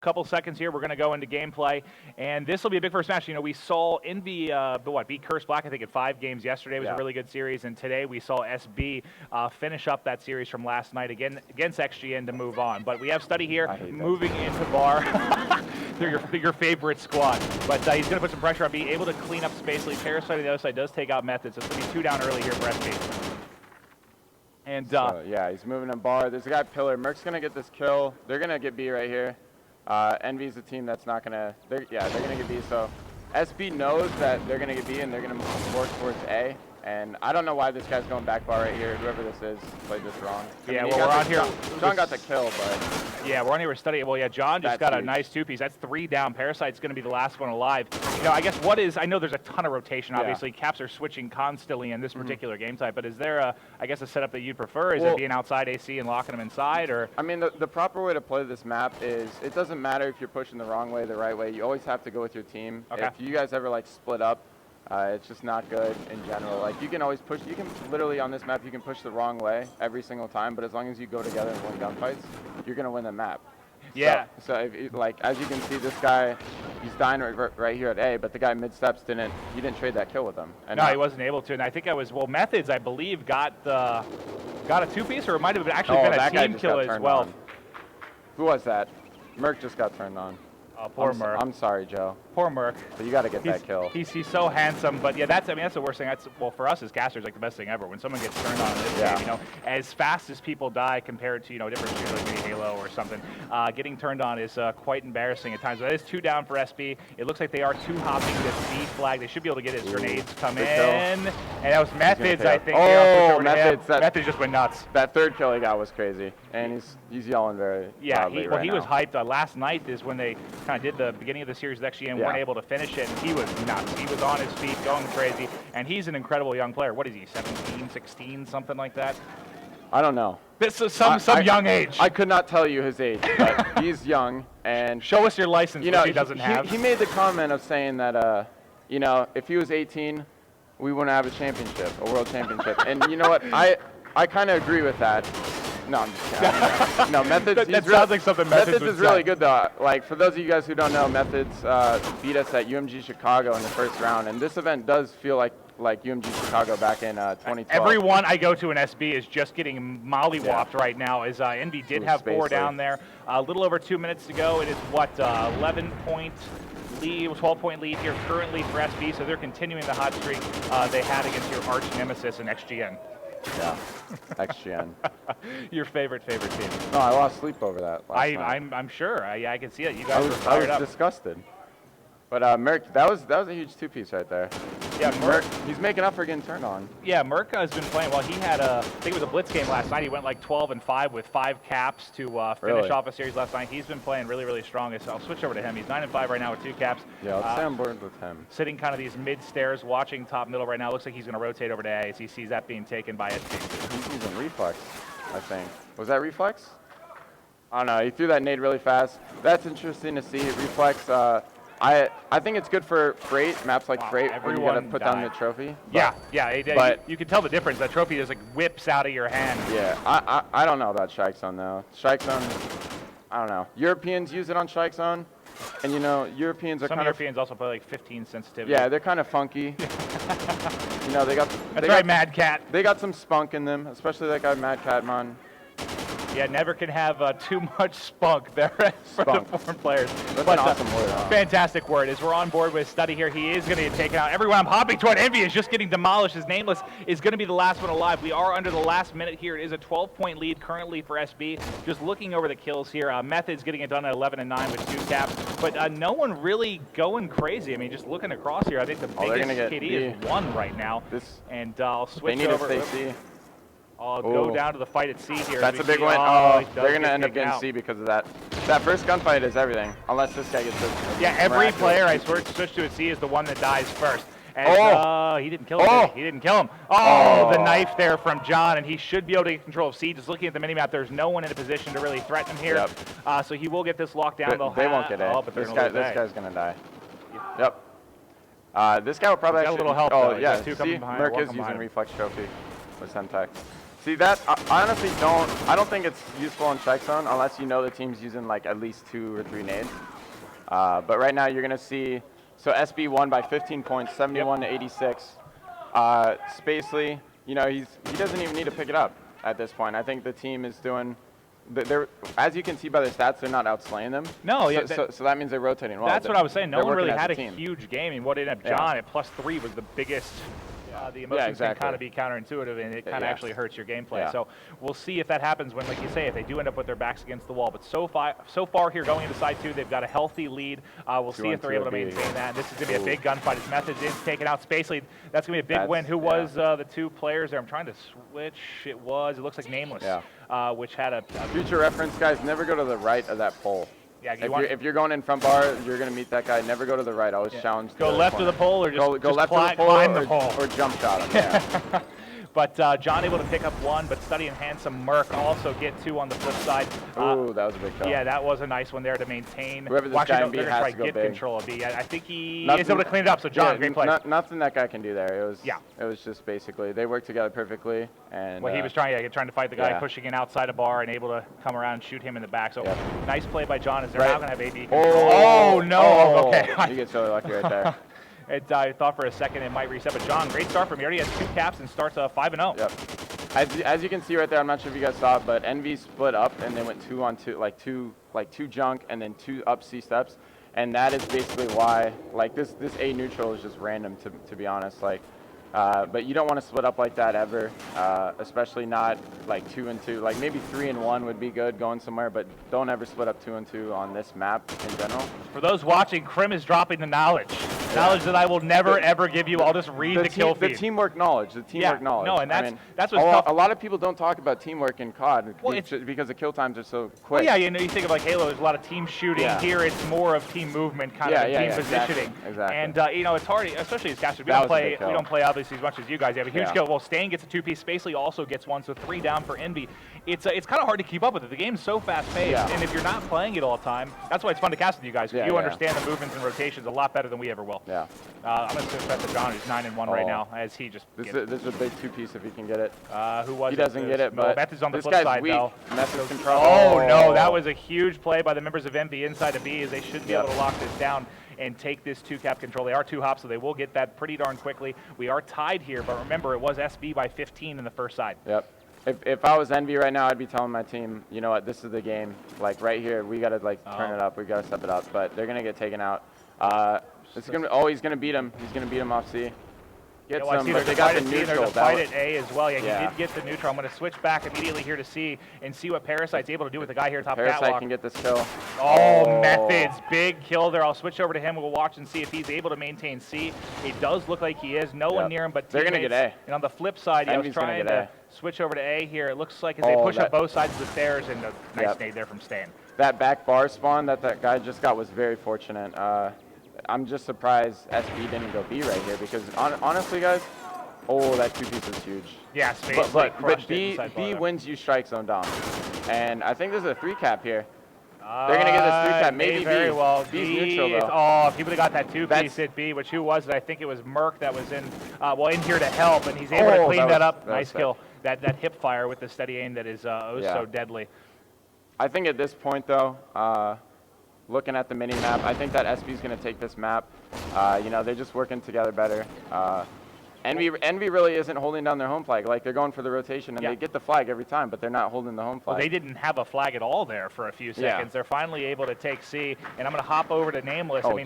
Couple seconds here, we're going to go into gameplay, and this will be a big first match. You know, we saw EnVy beat Curse Black, I think, in 5 games yesterday. It was a really good series, and today we saw SB finish up that series from last night again against XGN to move on. But we have Study here moving into Bar. They're your favorite squad. But he's going to put some pressure on, be able to clean up space. Parasite on the other side does take out Methods, so it's going to be 2 down early here for SB. And so, yeah, he's moving in Bar. There's a guy Pillar. Merc's going to get this kill. They're going to get B right here. EnVy's a team that's not gonna. They're gonna get B. So SB knows that they're gonna get B and they're gonna move more towards A. And I don't know why this guy's going back bar right here. Whoever this is played this wrong. Yeah, well, we're on here. John got the kill, but yeah, we're on here. We're studying. Well, yeah, John just got a nice 2-piece. That's 3 down. Parasite's going to be the last one alive. You know, I guess what is? I know there's a ton of rotation. Obviously, Caps are switching constantly in this particular game type. But is there I guess, a setup that you'd prefer? Is it being outside AC and locking them inside, or? I mean, the proper way to play this map is it doesn't matter if you're pushing the wrong way, the right way. You always have to go with your team. Okay. If you guys ever split up. It's just not good in general. You can always push. You can literally on this map you can push the wrong way every single time. But as long as you go together and win gunfights, you're gonna win the map. Yeah. So if as you can see, this guy, he's dying right here at A. But the guy mid steps didn't trade that kill with him. And no, he wasn't able to. And I think Methods, I believe, got a 2-piece, or it might have actually been a team kill as well. On. Who was that? Merc just got turned on. Poor Merc. I'm sorry, Joe. Poor Merc. But you got to get that kill. He's so handsome, but yeah, that's the worst thing. Well, for us as casters, the best thing ever when someone gets turned on in this game. You know, as fast as people die compared to different shooters like maybe Halo or something, getting turned on is quite embarrassing at times. But that is 2 down for SB. It looks like they are 2 hopping this B flag. They should be able to get his grenades come in, and that was Methods, I think. Oh, Methods! Methods just went nuts. That 3rd kill he got was crazy, and he's yelling very loudly well, he right was hyped. Last night is when they kind of did the beginning of the series with XG and weren't able to finish it, and he was nuts. He was on his feet, going crazy, and he's an incredible young player. What is he, 17, 16, something like that? I don't know. This is some young age. I could not tell you his age, but he's young. And show us your license, which he doesn't have. He made the comment of saying that, if he was 18, we wouldn't have a championship, a world championship. And you know what? I kind of agree with that. No, I'm just kidding. No, Methods. That sounds like something Methods would is really good, though. For those of you guys who don't know, Methods beat us at UMG Chicago in the 1st round, and this event does feel like UMG Chicago back in 2012. Everyone I go to in SB is just getting mollywopped right now, as EnVy did have 4 down there. A little over 2 minutes to go. It is, 11-point lead, 12-point lead here currently for SB, so they're continuing the hot streak they had against your arch nemesis in XGN. Yeah, XGN. Your favorite team. No, I lost sleep over that last night. I'm sure. I can see it. You guys were fired up. I was disgusted. But Merc, that was a huge 2-piece right there. Yeah, Merc, he's making up for getting turned on. Yeah, Merc has been playing well. He had I think it was a blitz game last night. He went 12-5 with 5 caps to finish off a series last night. He's been playing really, really strong. So I'll switch over to him. He's 9-5 right now with 2 caps. Yeah, let's stay on board with him. Sitting kind of these mid stairs, watching top middle right now. Looks like he's going to rotate over to A as he sees that being taken by SB. He's using Reflex, I think. Was that Reflex? I don't know. He threw that nade really fast. That's interesting to see. Reflex. I think it's good for Freight, maps like Freight, where you gotta put down the trophy. But you can tell the difference. That trophy just whips out of your hand. Yeah, I don't know about Strike Zone though. Strike Zone, I don't know. Europeans use it on Strike Zone, and Europeans are Some Europeans also play 15 sensitivity. Yeah, they're kind of funky. They got. That's right, Mad Cat. They got some spunk in them, especially that guy Mad Catmon. Yeah, never can have too much spunk there for the foreign players. That's an awesome word. Fantastic word. As we're on board with Study here, he is going to get taken out. Everyone I'm hopping toward, EnVy is just getting demolished. His Nameless is going to be the last one alive. We are under the last minute here. It is a 12-point lead currently for SB. Just looking over the kills here. Methods getting it done at 11-9 with 2 caps, but no one really going crazy. I mean, just looking across here, I think the biggest KD is 1 right now. And I'll switch over. They need to stay C. I'll go down to the fight at C here. That's a big one. Oh, they're going to end up getting C because of that. That first gunfight is everything, unless this guy gets this. Yeah, every player I switch to a C is the one that dies first. And, he didn't kill him. He didn't kill him. The knife there from John, and he should be able to get control of C. Just looking at the minimap, there's no one in a position to really threaten him here. So he will get this locked down. They won't get it. This guy's going to die. Yep. This guy will probably got a little help. Oh, yeah. See, Merc is using Reflex Trophy with Semtex. See that, I honestly I don't think it's useful in check zone unless you know the team's using like at least 2 or 3 nades. But right now you're gonna see, so SB won by 15 points, 71 to 86. Spacely, you know, he doesn't even need to pick it up at this point. I think the team is doing, as you can see by the stats, they're not outslaying them. No, yeah. So that means they're rotating well. That's what I was saying. No one really had a team. huge game. And what ended up, John at +3 was the biggest. The emotions can kind of be counterintuitive, and it kind of actually hurts your gameplay. Yeah. So we'll see if that happens when, like you say, if they do end up with their backs against the wall. But so far here, going into side 2, they've got a healthy lead. We'll see if they're able to maintain that. This is going to be a big gunfight. His method is taken out Spacely. That's going to be a big win. Who was the 2 players there? I'm trying to switch. It looks like Nameless, which had a future reference, guys. Never go to the right of that pole. Yeah, if you're going in front bar, you're going to meet that guy. Never go to the right. Always challenge. Go left of the pole, or just go left of the pole, climb the pole, or jump shot him. Yeah. But John able to pick up 1, but Study and Handsome Merc also get 2 on the flip side. Ooh, that was a big kill. Yeah, that was a nice one there to maintain. Whoever this guy in B has to go get big. Control of B. I think he is able to clean it up. So John, great play. Nothing that guy can do there. It was just basically they worked together perfectly. And he was trying to fight the guy pushing in outside a bar and able to come around and shoot him in the back. So nice play by John. As they're now going to have AD. Oh no! Okay, you get so lucky right there. I thought for a second it might reset, but John, great start from him. He already has 2 caps and starts 5-0. Yep. As you can see right there, I'm not sure if you guys saw it, but EnVy split up and they went 2 on 2, like two junk and then 2 up C steps, and that is basically why this A neutral is just random to be honest. But you don't want to split up like that ever, especially not like 2 and 2. Like maybe 3 and 1 would be good going somewhere, but don't ever split up 2 and 2 on this map in general. For those watching, Krim is dropping the knowledge. Knowledge that I will never ever give you. I'll just read the kill feed. The teamwork knowledge. The teamwork knowledge. No, and that's what's tough. A lot of people don't talk about teamwork in COD because the kill times are so quick. Well, yeah, you think of like Halo. There's a lot of team shooting. Here, it's more of team movement, kind of team positioning. Exactly. And it's hard, especially as casters. We don't play obviously as much as you guys. You have a huge kill. Well, Stain gets a 2-piece. Spacely also gets 1, so 3 down for EnVy. It's kind of hard to keep up with it. The game's so fast-paced, and if you're not playing it all the time, that's why it's fun to cast with you guys. You understand the movements and rotations a lot better than we ever will. Yeah. I'm going to switch back to John, who's 9 and 1 right now, as he just. This is a big 2-piece if he can get it. Who was he doesn't get it, but Meth is on the this flip guy's side weak. though. Meth control. Oh no, that was a huge play by the members of EnVy inside of B, as they should be able to lock this down and take this 2-cap control. They are 2 hops, so they will get that pretty darn quickly. We are tied here, but remember, it was SB by 15 in the first side. Yep. If I was EnVy right now, I'd be telling my team, you know what, this is the game. Like right here, we got to turn it up. We got to step it up. But they're gonna get taken out. He's gonna beat him. He's gonna beat him off C. Get some, but they got the neutral. There's a fight at A as well. Yeah, he did get the neutral. I'm going to switch back immediately here to C and see what Parasite's able to do with the guy here top Parasite catwalk. can get this kill. Oh, Methods, big kill there. I'll switch over to him. We'll watch and see if he's able to maintain C. It does look like he is. No one near him, but they're going to get A. And on the flip side, I was trying to switch over to A here. It looks like as they push up both sides of the stairs, and a nice nade there from Stan. That back bar spawn that guy just got was very fortunate. I'm just surprised SB didn't go B right here because honestly, guys, that 2-piece is huge. Yeah, but B wins you strike zone down. And I think there's a 3-cap here. They're going to get this 3-cap. Maybe very B. well. B's neutral, though. Oh, if he would have got that 2-piece at B, which who was it? I think it was Merc that was in here to help, and he's able to clean that up. Nice kill. That hip fire with the steady aim that is so deadly. I think at this point, though, looking at the mini-map, I think that SB is going to take this map. They're just working together better. EnVy really isn't holding down their home flag. Like, they're going for the rotation, and they get the flag every time, but they're not holding the home flag. Well, they didn't have a flag at all there for a few seconds. They're finally able to take C, and I'm going to hop over to Nameless. Oh,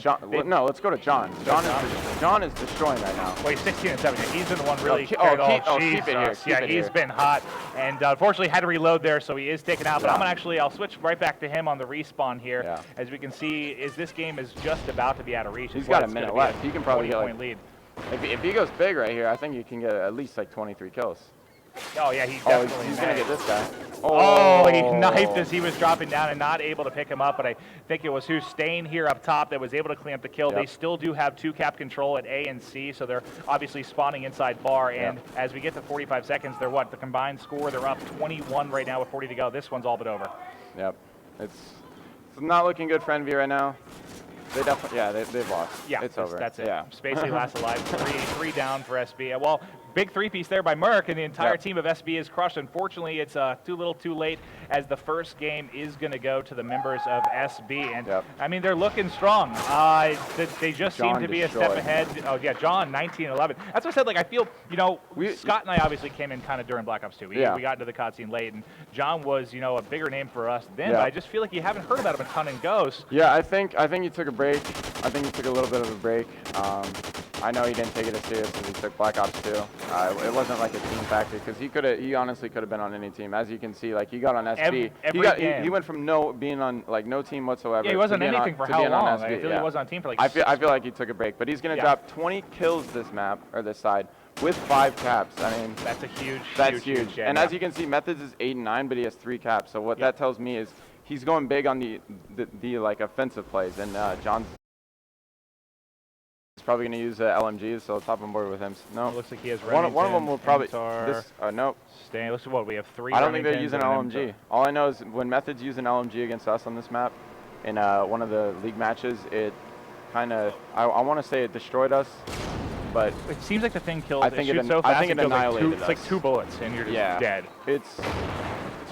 no, let's go to John. John is destroying right now. Well, he's 16 and 7. He's been the one really keep it here. He's been hot, and unfortunately had to reload there, so he is taken out. But I'll switch right back to him on the respawn here. As we can see, this game is just about to be out of reach. He's got a minute left. He can probably get point lead. If he goes big right here, I think you can get at least like 23 kills. Oh, yeah, he's going to get this guy. He knifed as he was dropping down and not able to pick him up, but I think it was who's staying here up top that was able to clean up the kill. They still do have 2-cap control at A and C, so they're obviously spawning inside bar, and as we get to 45 seconds, they're the combined score, they're up 21 right now with 40 to go. This one's all but over. Yep. It's not looking good for EnVy right now. They definitely, they've lost. Yeah, it's over. That's it. Yeah. Spacely last alive. Three down for SB. Well, big three-piece there by Merc, and the entire team of SB is crushed. Unfortunately, it's too little too late, as the first game is going to go to the members of SB. And, I mean, they're looking strong. They just seem to be a step ahead. Oh, yeah, John, 19-11. That's what I said. Like, I feel, you know, Scott and I obviously came in kind of during Black Ops 2. We got into the COD scene late, and John was, you know, a bigger name for us then, but I just feel like you haven't heard about him a ton in Ghost. Yeah, I think he took a break. I think he took a little bit of a break. I know he didn't take it as serious as he took Black Ops 2. It wasn't like a team factor, because he honestly could have been on any team. As you can see, like, he got on SB. He went from being on like no team whatsoever. Yeah, he wasn't on anything for how long? I feel he was on team for like. I feel like he took a break, but he's gonna drop 20 kills this map or this side with 5 caps. I mean, that's a huge. That's huge. And as you can see, Methods is 8 and 9, but he has 3 caps. So what that tells me is he's going big on the like offensive plays, and John's probably going to use LMGs, so let's hop on board with him. No, it looks like he has one of them will probably. Nope. Stay. Looks what we have 3. I don't think they're using LMG. All I know is when Methods use an LMG against us on this map, in one of the league matches, it kind of I want to say it destroyed us, but it seems like the thing kills. I think it annihilated us. It's like 2 bullets and you're just dead. It's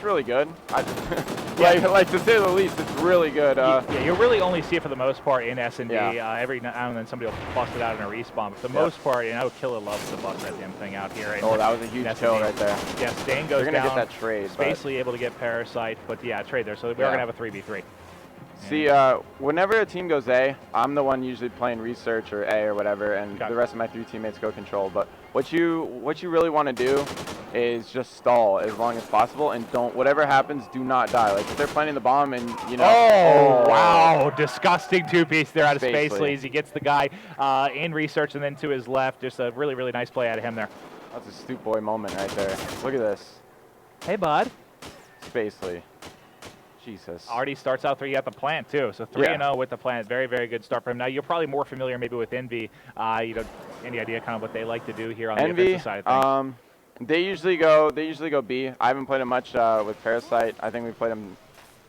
really good. Like to say the least, it's really good. Yeah, you'll really only see it for the most part in S&D. Every now and then somebody will bust it out in a respawn, but for the most part, you know, Killer loves to bust that damn thing out here. And that was a huge kill right there. Yeah, Stain goes down. They're gonna get that trade. Spacely able to get Parasite, but yeah, trade there. So we're gonna have a 3v3. See, whenever a team goes A, I'm the one usually playing research or A or whatever, and the rest of my 3 teammates go control. But what you really want to do is just stall as long as possible, and whatever happens, do not die. Like if they're planting the bomb, and you know. Oh wow! Disgusting 2-piece there out of Spacely. He gets the guy in research, and then to his left, just a really nice play out of him there. That's a Stoop Boy moment right there. Look at this. Hey, bud. Spacely. Jesus. Already starts out 3 at the plant, too. So 3-0 with the plant. Very good start for him. Now, you're probably more familiar maybe with EnVy. You know, any idea kind of what they like to do here on the offensive side of things? They usually go B. I haven't played him much with Parasite. I think we played him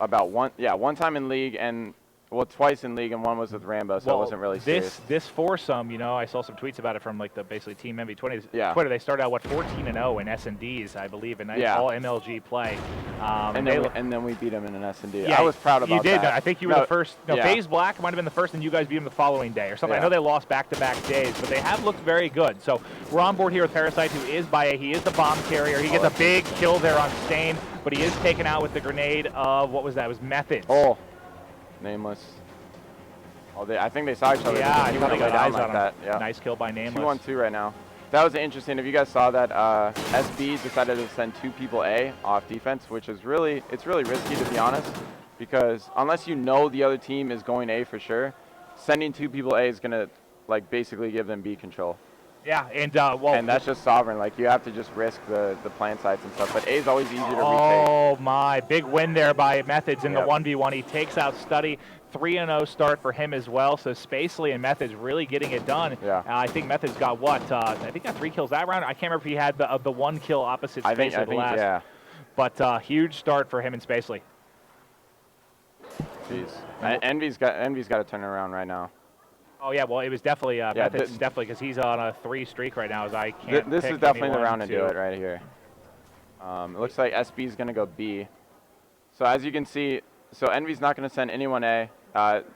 about one time in League, and well, twice in League, and one was with Rambo, so it wasn't really serious. This foursome, you know, I saw some tweets about it from like the basically Team EnVy20 Twitter. They started out 14-0 in S&Ds, I believe, and all MLG play. And then we beat them in an S&D. I was proud about that. You did. I think you were the first. No, FaZe Black might have been the first, and you guys beat them the following day or something. I know they lost back-to-back days, but they have looked very good. So we're on board here with Parasite, who is by he is the bomb carrier. He gets a big kill there on Stain, but he is taken out with the grenade of what was that? It was Methods. Oh, Nameless. Oh, I think they saw each other. Yeah, he went down like that. Yeah. Nice kill by Nameless. 2-on-2 right now. That was interesting. If you guys saw that, SB decided to send 2 people A off defense, which is really risky, to be honest, because unless you know the other team is going A for sure, sending 2 people A is gonna like basically give them B control. Yeah, and and that's just sovereign. Like you have to just risk the plant sites and stuff. But A is always easier to retake. Oh my, big win there by Methods in the 1v1. He takes out Study. 3-0 start for him as well. So Spacely and Methods really getting it done. Yeah. I think Methods got what? I think got 3 kills that round. I can't remember if he had the 1 kill opposite Spacely the last. Yeah. But huge start for him and Spacely. Jeez. EnVy's got to turn it around right now. Oh yeah, well it was definitely Methods definitely because he's on a 3 streak right now. As I can't. This is definitely the round to do it right here. It looks like SB's gonna go B. So as you can see, EnVy's not gonna send anyone A.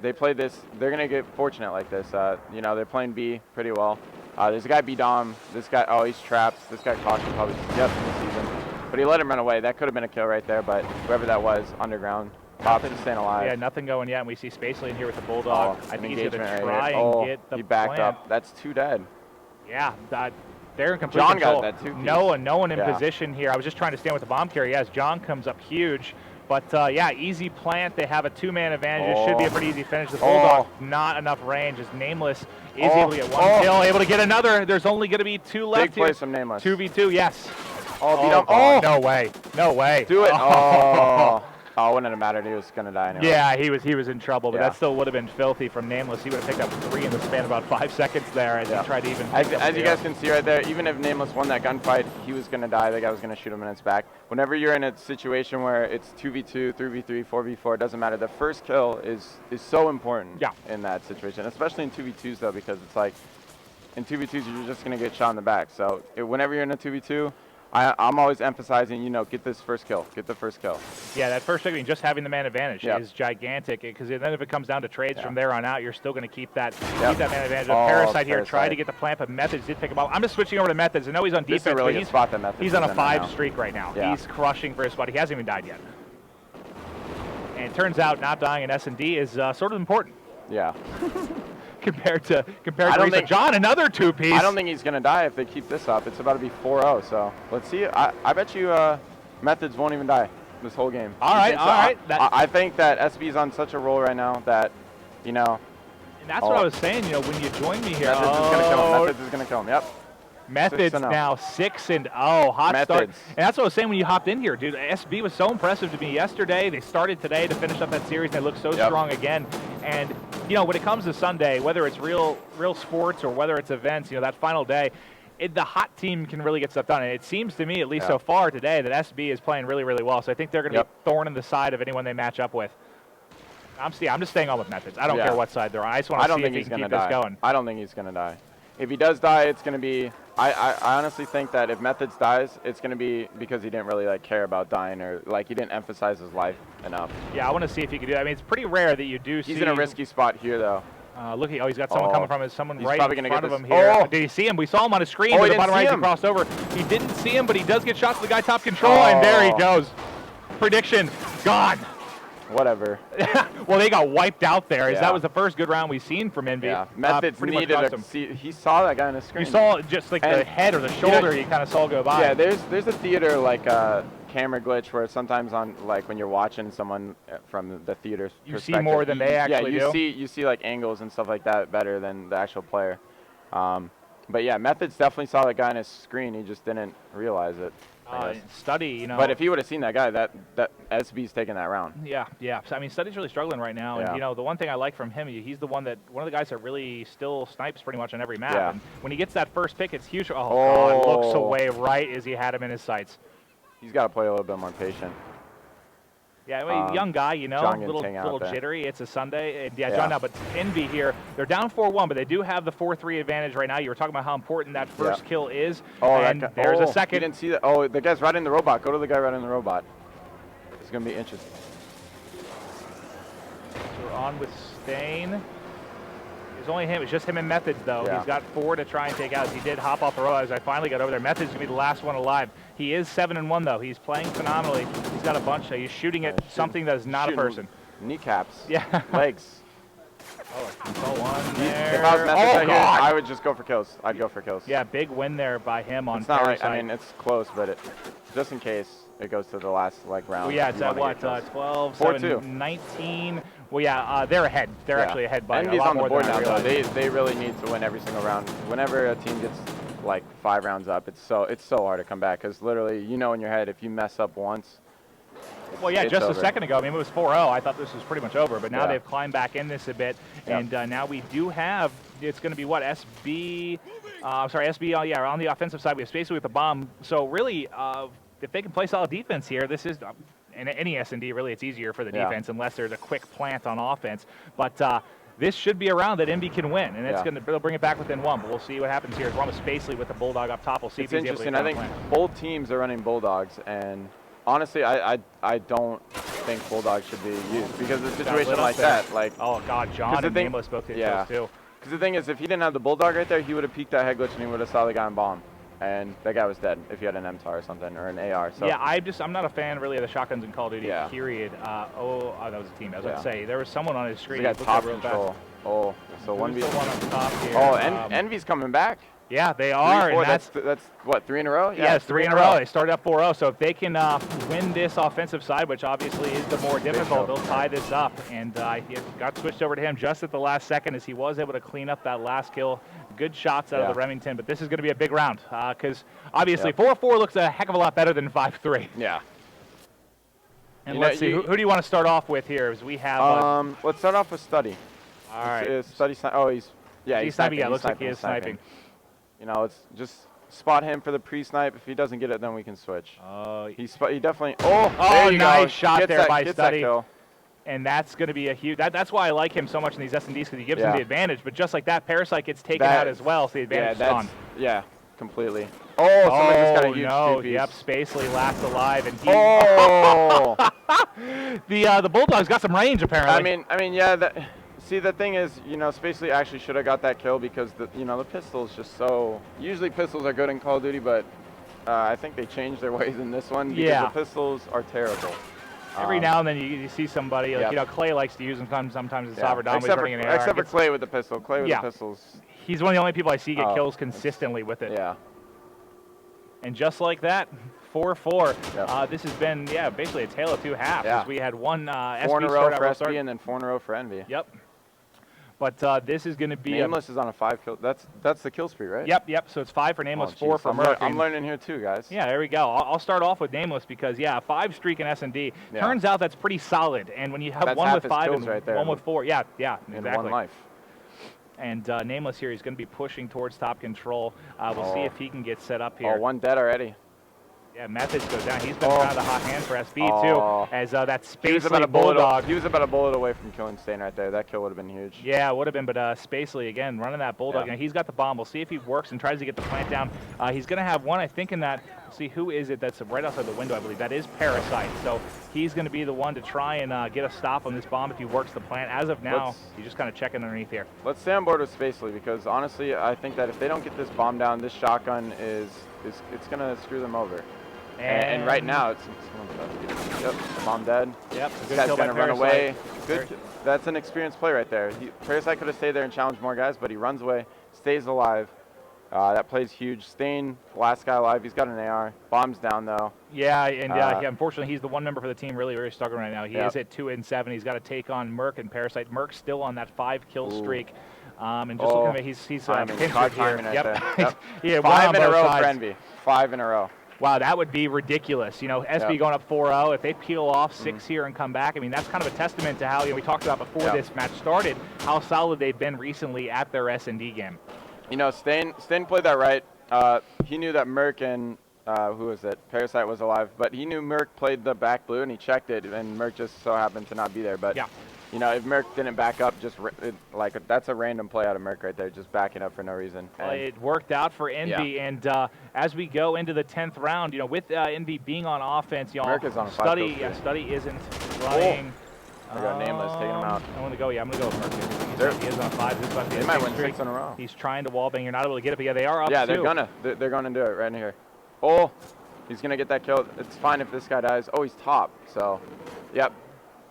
They play this. They're gonna get fortunate like this. You know, they're playing B pretty well. There's a guy B Dom. This guy, he's trapped. This guy Caution probably just in the season, but he let him run away. That could have been a kill right there, but whoever that was, underground. Pops is staying alive. Yeah, nothing going yet, and we see Spacely in here with the Bulldog. I think he's gonna try and get the he backed plant. up. That's 2 dead. Yeah, they're in complete John control. got that too. No one in position here. I was just trying to stand with the bomb carrier. Yes, John comes up huge. But, yeah, easy plant. They have a 2-man advantage. It should be a pretty easy finish. The Bulldog, not enough range. As Nameless is able to get 1 kill, able to get another. There's only going to be 2 left Big play from Nameless. 2v2, yes. No way. No way. Do it. Oh, it wouldn't have mattered. He was going to die anyway. Yeah, he was in trouble, but that still would have been filthy from Nameless. He would have picked up 3 in the span of about 5 seconds there as he tried to even As you guys can see right there, even if Nameless won that gunfight, he was going to die. The guy was going to shoot him in his back. Whenever you're in a situation where it's 2v2, 3v3, 4v4, it doesn't matter. The first kill is so important in that situation, especially in 2v2s, though, because it's like in 2v2s, you're just going to get shot in the back. So whenever you're in a 2v2, I'm always emphasizing, you know, get this first kill. Get the first kill. Yeah, that first kill, I mean, just having the man advantage is gigantic, because then if it comes down to trades from there on out, you're still going to keep that man advantage. Parasite here tried to get the plant, but Methods did pick him up. I'm just switching over to Methods. I know he's on defense, really but good spot that Methods he's on a is in right 5 now. streak right now. Yeah. He's crushing for his spot. He hasn't even died yet. And it turns out not dying in S&D is sort of important. Yeah. compared to Risa. John, another 2-piece. I don't think he's going to die if they keep this up. It's about to be 4-0, so let's see. I bet you Methods won't even die this whole game. All right. I think that SB's on such a roll right now that, you know. And that's what I was saying, you know, when you join me here. Methods is going to kill him. Methods is going to kill him, yep. Methods now 6-0. Hot start. And that's what I was saying when you hopped in here, dude. SB was so impressive to me yesterday. They started today to finish up that series. They look so strong again. And, you know, when it comes to Sunday, whether it's real sports or whether it's events, you know, that final day, the hot team can really get stuff done. And it seems to me, at least so far today, that SB is playing really, really well. So I think they're going to be a thorn in the side of anyone they match up with. I'm just staying on with Methods. I don't care what side they're on. I just want to see if he can keep this going. I don't think he's going to die. If he does die, it's going to be I honestly think that if Methods dies, it's going to be because he didn't really care about dying, or he didn't emphasize his life enough. Yeah, I want to see if he can do that. I mean, it's pretty rare that you do see. He's in a risky spot here, though. Look, he's got someone coming from his, someone he's right probably in gonna front get of him this. here. Did he see him? We saw him on his screen. To the bottom right, he crossed over. He didn't see him, but he does get shots to the guy top control, and there he goes. Prediction, gone. Whatever. Well, they got wiped out there. That was the first good round we've seen from EnVy. Yeah, Methods needed to see. He saw that guy on the screen. You saw just like the head or the shoulder. You kind of saw go by. Yeah, there's a theater camera glitch where sometimes on when you're watching someone from the theater perspective, see more than they actually do. Yeah, you see angles and stuff like that better than the actual player. But yeah, Methods definitely saw that guy on his screen. He just didn't realize it. Study, you know. But if he would have seen that guy, that SB's taking that round. Yeah. So, I mean, Study's really struggling right now, and you know the one thing I like from him, he's one of the guys that really still snipes pretty much on every map. Yeah. And when he gets that first pick, it's huge. God, looks away right as he had him in his sights. He's got to play a little bit more patient. Yeah, I mean, young guy, you know, John little jittery. It's a Sunday. And John now, but EnVy here, they're down 4-1, but they do have the 4-3 advantage right now. You were talking about how important that first kill is. And there's a second. You didn't see that. Oh, the guy's right in the robot. Go to the guy right in the robot. It's going to be interesting. So we're on with Stain. It's only him. It's just him and Methods, though. Yeah. He's got 4 to try and take out. He did hop off the road as I finally got over there. Methods going to be the last one alive. He is 7-1, though. He's playing phenomenally. He's got a bunch. He's shooting at something that is not a person. Kneecaps. Yeah. Legs. I saw one there. If I was Methods right here, I would just go for kills. I'd go for kills. Yeah, big win there by him on It's not Parasite. I mean, it's close, but just in case it goes to the last round. Well, yeah, it's at what, 12, 7, 19. Well, yeah, they're ahead. They're actually ahead by a EnVy's lot on the more board than I now, though. realized. They really need to win every single round. Whenever a team gets 5 rounds up, it's so hard to come back, because literally, you know in your head, if you mess up once. Well, yeah, just over. a second ago, I mean, it was 4-0. I thought this was pretty much over, but now they've climbed back in this a bit, and now we do have, it's going to be what, SB, on the offensive side, we have Spacey with the bomb. So really, if they can play solid defense here, this is, in any S&D, really, it's easier for the defense, unless there's a quick plant on offense. But this should be a round that EnVy can win, and they'll bring it back within 1, but we'll see what happens here. We're on with Spacely with the Bulldog up top. We'll see if he's able to interesting. I think both teams are running Bulldogs, and honestly, I don't think Bulldogs should be used, because of a situation like that. Oh, God, John and Nameless both hit those too. Because the thing is, if he didn't have the Bulldog right there, he would have peeked that head glitch, and he would have saw the guy on bomb. And that guy was dead if he had an MTAR or something, or an AR. So. Yeah, I'm not a fan really of the shotguns in Call of Duty, period. That was a team. I was going to say, there was someone on his screen. He got top control. Oh, so 1v. One on top here. Oh, EnVy's coming back. Yeah, they are. 3-4, that's what, 3 in a row? Yeah, it's 3 in a row. They started up 4-0. So if they can win this offensive side, which obviously is the more difficult, they'll tie this up. And he got switched over to him just at the last second, as he was able to clean up that last kill. Good shots out of the Remington, but this is going to be a big round, because obviously 4-4 looks a heck of a lot better than 5-3. Yeah. And let's see, who do you want to start off with here? As we have. Let's start off with Study. All right. Study. He's sniping. Yeah, looks like he is sniping. You know, it's just spot him for the pre-snipe. If he doesn't get it, then we can switch. He definitely. Oh, there you nice go. shot there by Study. And that's going to be a huge. That's why I like him so much in these S&Ds, because he gives him the advantage. But just like that, Parasite gets taken out as well, so the advantage is gone. Yeah, completely. Oh, somebody just got a huge no! two-piece. Yep, Spacely last alive, and he. Oh! The Bulldog's got some range apparently. I mean, yeah. See, the thing is, you know, Spacely actually should have got that kill because the pistol is just so. Usually pistols are good in Call of Duty, but I think they changed their ways in this one because the pistols are terrible. Every now and then you see somebody, like, you know, Clay likes to use them sometimes in Sovereign Dom. Except for Clay with the pistol. Clay with the pistols. He's one of the only people I see get kills consistently with it. Yeah. And just like that, 4-4. This has been, basically a tale of two halves. Yeah. We had one SB 4 in a row for SB and then 4 in a row for Envy. Yep. But this is going to be Nameless is on a 5 kill. That's the kill spree, right? Yep. So it's 5 for Nameless, 4 for Merc. I'm learning here too, guys. Yeah, there we go. I'll start off with Nameless because 5 streak in S&D. Turns out that's pretty solid. And when you have one with 5 and one with 4, exactly. In one life. And Nameless here, he's going to be pushing towards top control. We'll see if he can get set up here. Oh, one dead already. Yeah, Methods goes down. He's been kind of the hot hand for SB too, as that Spacely Bulldog. He was about a bullet away from killing Stain right there. That kill would have been huge. Yeah, it would have been, but Spacely again running that Bulldog. And he's got the bomb. We'll see if he works and tries to get the plant down. He's going to have one, I think, in that. Let's see, who is it that's right outside the window, I believe. That is Parasite. So he's going to be the one to try and get a stop on this bomb if he works the plant. As of now, he's just kind of checking underneath here. Let's stay on board with Spacely because honestly, I think that if they don't get this bomb down, this shotgun it's going to screw them over. And right now, it's bomb dead. Yep, this guy's going to run away. Good. That's an experienced play right there. Parasite could have stayed there and challenged more guys, but he runs away, stays alive. That play's huge. Stain, last guy alive. He's got an AR. Bomb's down, though. Yeah, and unfortunately, he's the one member for the team really, really struggling right now. He is at 2 and 7. He's got to take on Merc and Parasite. Merc's still on that 5-kill streak. And just looking at it, he's pinch here. Yep. 5 in a row for Envy. 5 in a row. Wow, that would be ridiculous. You know, SB going up 4-0. If they peel off 6 here and come back, I mean, that's kind of a testament to how, we talked about before this match started, how solid they've been recently at their S&D game. You know, Stain played that right. He knew that Merc and, who was it? Parasite was alive, but he knew Merc played the back blue, and he checked it, and Merc just so happened to not be there. But, you know, if Merc didn't back up, that's a random play out of Merc right there, just backing up for no reason. Well, it worked out for Envy, and as we go into the 10th round, you know, with Envy being on offense, y'all, Merc is on Study isn't running. I got Nameless taking him out. I'm going to go with Merc. He is on 5. They might win 6 in a row. He's trying to wallbang. You're not able to get it, but they are up 2. Yeah, they're gonna do it right in here. Oh, he's gonna get that kill. It's fine if this guy dies. Oh, he's top. So, yep.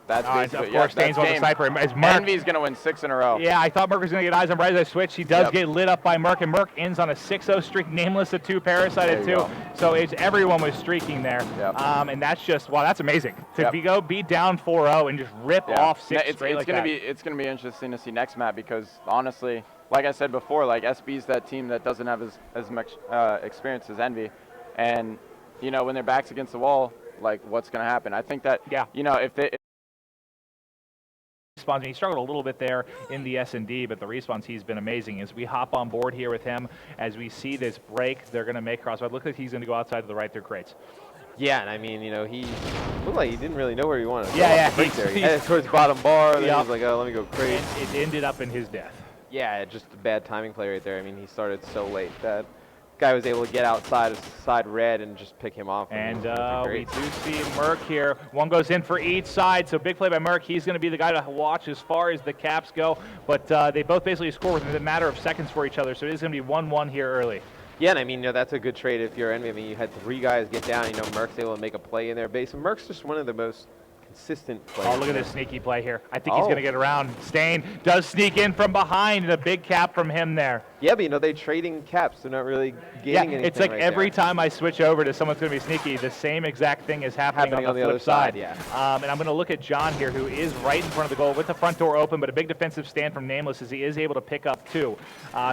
That's basically, of course, Stain's on the sniper. Envy's going to win 6 in a row. Yeah, I thought Merc was going to get eyes on Bright as I switched. He does get lit up by Merc, and Merc ends on a 6-0 streak. Nameless at 2, Parasite at 2. So everyone was streaking there. And that's just, wow, that's amazing. To be down 4-0 and just rip off 6 straight like that. It's going to be interesting to see next map because, honestly, like I said before, like SB's that team that doesn't have as much experience as Envy. And, you know, when their back's against the wall, like, what's going to happen? I think that, you know, if they... He struggled a little bit there in the S&D, but the response, he's been amazing. As we hop on board here with him, as we see this break, they're going to make crossfire. Look like he's going to go outside to the right through crates. Yeah, and I mean, you know, he looked like he didn't really know where he wanted to go. He headed towards bottom bar, then he was like, oh, let me go crate. It ended up in his death. Yeah, just a bad timing play right there. I mean, he started so late that guy was able to get outside of side red and just pick him off. And we do see Merc here. One goes in for each side, so big play by Merc. He's going to be the guy to watch as far as the caps go, but they both basically score within a matter of seconds for each other, so it is going to be 1-1 here early. Yeah, and I mean, you know, that's a good trade if you're Envy. I mean, you had 3 guys get down. You know, Merc's able to make a play in their base, and Merc's just one of the most consistent players. Oh, look at this sneaky play here. I think he's going to get around. Stain does sneak in from behind, and a big cap from him there. Yeah, but you know, they're trading caps. They're not really getting anything. It's like every time I switch over to someone's going to be sneaky, the same exact thing is happening on the flip other side. Yeah. And I'm going to look at John here, who is right in front of the goal with the front door open, but a big defensive stand from Nameless as he is able to pick up 2.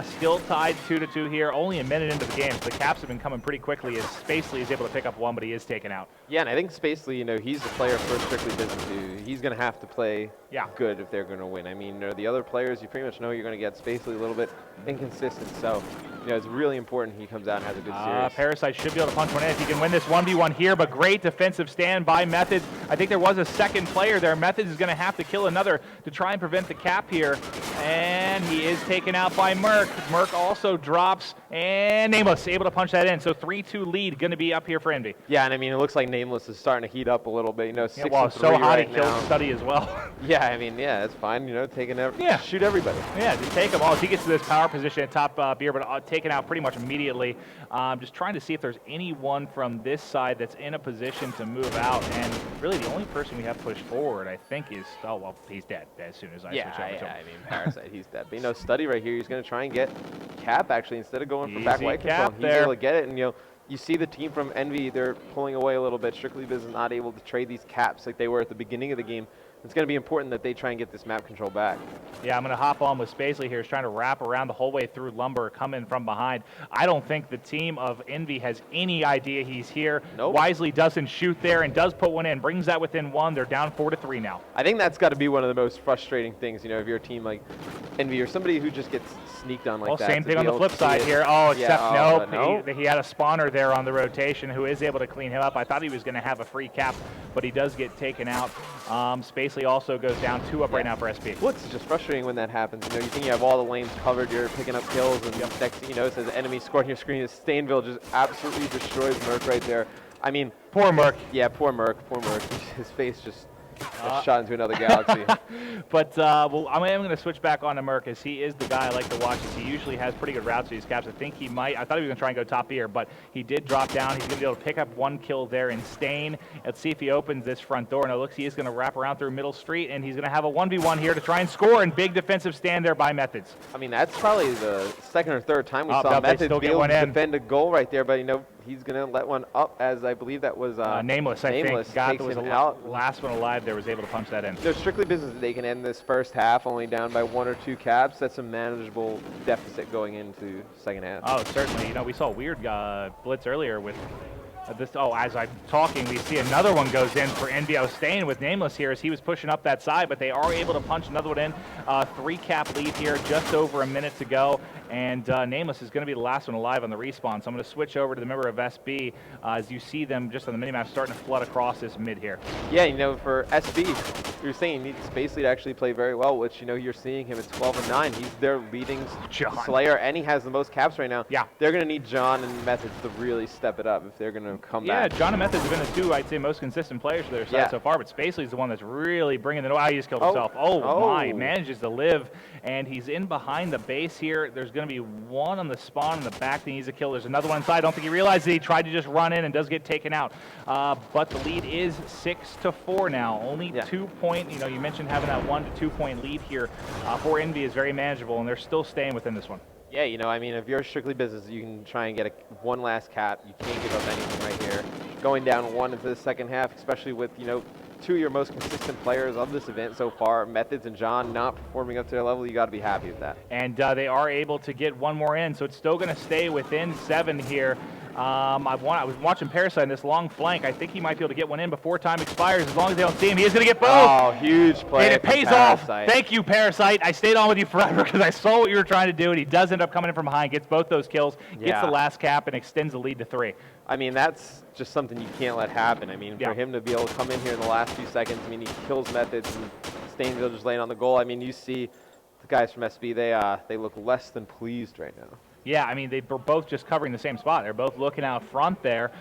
Still tied 2-2 here, only a minute into the game. So the caps have been coming pretty quickly as Spacely is able to pick up 1, but he is taken out. Yeah, and I think Spacely, you know, he's the player for Strictly Business who he's going to have to play good if they're going to win. I mean, the other players, you pretty much know you're going to get Spacely a little bit inconsistent. So you know, it's really important he comes out and has a good series. Parasite should be able to punch one in if he can win this 1v1 here, but great defensive stand by Methods. I think there was a second player there. Methods is going to have to kill another to try and prevent the cap here, and he is taken out by Merc. Merc also drops, and Nameless able to punch that in. So 3-2 lead going to be up here for Envy. Yeah, and I mean, it looks like Nameless is starting to heat up a little bit. You know, 6 well, and so 3 hot right he killed now. Study as well. Yeah, I mean, yeah, it's fine. You know, shoot everybody. Yeah, just take him all. As he gets to this power position at top beer, but taken out pretty much immediately. Just trying to see if there's anyone from this side that's in a position to move out. And really, the only person we have pushed forward, I think, is he's dead as soon as I switch over to him. I mean, Parasite, he's dead. But you know, Study right here, he's going to try and get Cap actually instead of going for Easy back white control. Cap He's there. able to get it, and you know, you see the team from Envy, they're pulling away a little bit. Strictly Biz is not able to trade these caps like they were at the beginning of the game. It's going to be important that they try and get this map control back. Yeah, I'm going to hop on with Spacely here. He's trying to wrap around the whole way through Lumber, come in from behind. I don't think the team of Envy has any idea he's here. Nope. Wisely doesn't shoot there and does put one in. Brings that within one. They're down 4-3 now. I think that's got to be one of the most frustrating things, you know, if you're a team like Envy or somebody who just gets sneaked on like that. Same to thing be on the able flip to side see it. here. Oh, except Yeah, nope. He had a spawner there on the rotation who is able to clean him up. I thought he was going to have a free cap, but he does get taken out. Spacely also goes down 2 up right now for SP. Well, it's just frustrating when that happens. You know, you think you have all the lanes covered, you're picking up kills, and next thing you know, it says enemy scored on your screen. Stainville just absolutely destroys Merc right there. I mean, Poor Merc. yeah, poor Merc, poor Merc. His face just shot into another galaxy. But well, I am going to switch back on to Merc, as he is the guy I like to watch. As he usually has pretty good routes to these caps. I think he might. I thought he was going to try and go top ear, but he did drop down. He's going to be able to pick up 1 kill there in Stain. Let's see if he opens this front door. And it looks he is going to wrap around through Middle Street, and he's going to have a 1v1 here to try and score. And big defensive stand there by Methods. I mean, that's probably the second or third time we Oh, saw no, they Methods still be get able one to in. defend a goal right there, but you know, he's going to let one up, as I believe that was Nameless, I Nameless think. God, takes was him the out. last one alive there was able to punch that in. No, Strictly Business, they can end this first half only down by 1 or 2 caps. That's a manageable deficit going into second half. Oh, certainly. You know, we saw a weird blitz earlier with this. Oh, as I'm talking, we see another one goes in for EnVyUs, staying with Nameless here as he was pushing up that side, but they are able to punch another one in. 3 cap lead here, just over a minute to go, and Nameless is going to be the last one alive on the respawn. So I'm going to switch over to the member of SB as you see them just on the minimap starting to flood across this mid here. Yeah, you know, for SB, you're saying you need Spacely to actually play very well, which, you know, you're seeing him at 12 and 9. He's their leading John. Slayer, and he has the most caps right now. Yeah. They're going to need John and Methods to really step it up if they're going to come Yeah, back. John and Methods have been the 2, I'd say, most consistent players for their side so far, but Spacely's the one that's really bringing the... he just killed himself. Oh, my, manages to live, and he's in behind the base here. There's going to be one on the spawn in the back that needs a kill. There's another one inside. I don't think he realized that he tried to just run in and does get taken out. But the lead is 6-4 now. Only 2 point, you know, you mentioned having that 1 to 2 point lead here for Envy is very manageable, and they're still staying within this one. Yeah, you know, I mean, if you're Strictly Business, you can try and get one last cap. You can't give up anything right here. Going down 1 into the second half, especially with, you know, 2 of your most consistent players of this event so far, Methods and John, not performing up to their level, you got to be happy with that. And they are able to get 1 more in, so it's still going to stay within 7 here. I was watching Parasite in this long flank. I think he might be able to get one in before time expires. As long as they don't see him, he is going to get both. Oh, huge play. And it pays off. Thank you, Parasite. I stayed on with you forever because I saw what you were trying to do, and he does end up coming in from behind, gets both those kills, gets the last cap, and extends the lead to 3. I mean, that's just something you can't let happen. I mean, for him to be able to come in here in the last few seconds, I mean, he kills Methods and Stainville just laying on the goal. I mean, you see the guys from SB, they look less than pleased right now. Yeah, I mean, they were both just covering the same spot. They're both looking out front there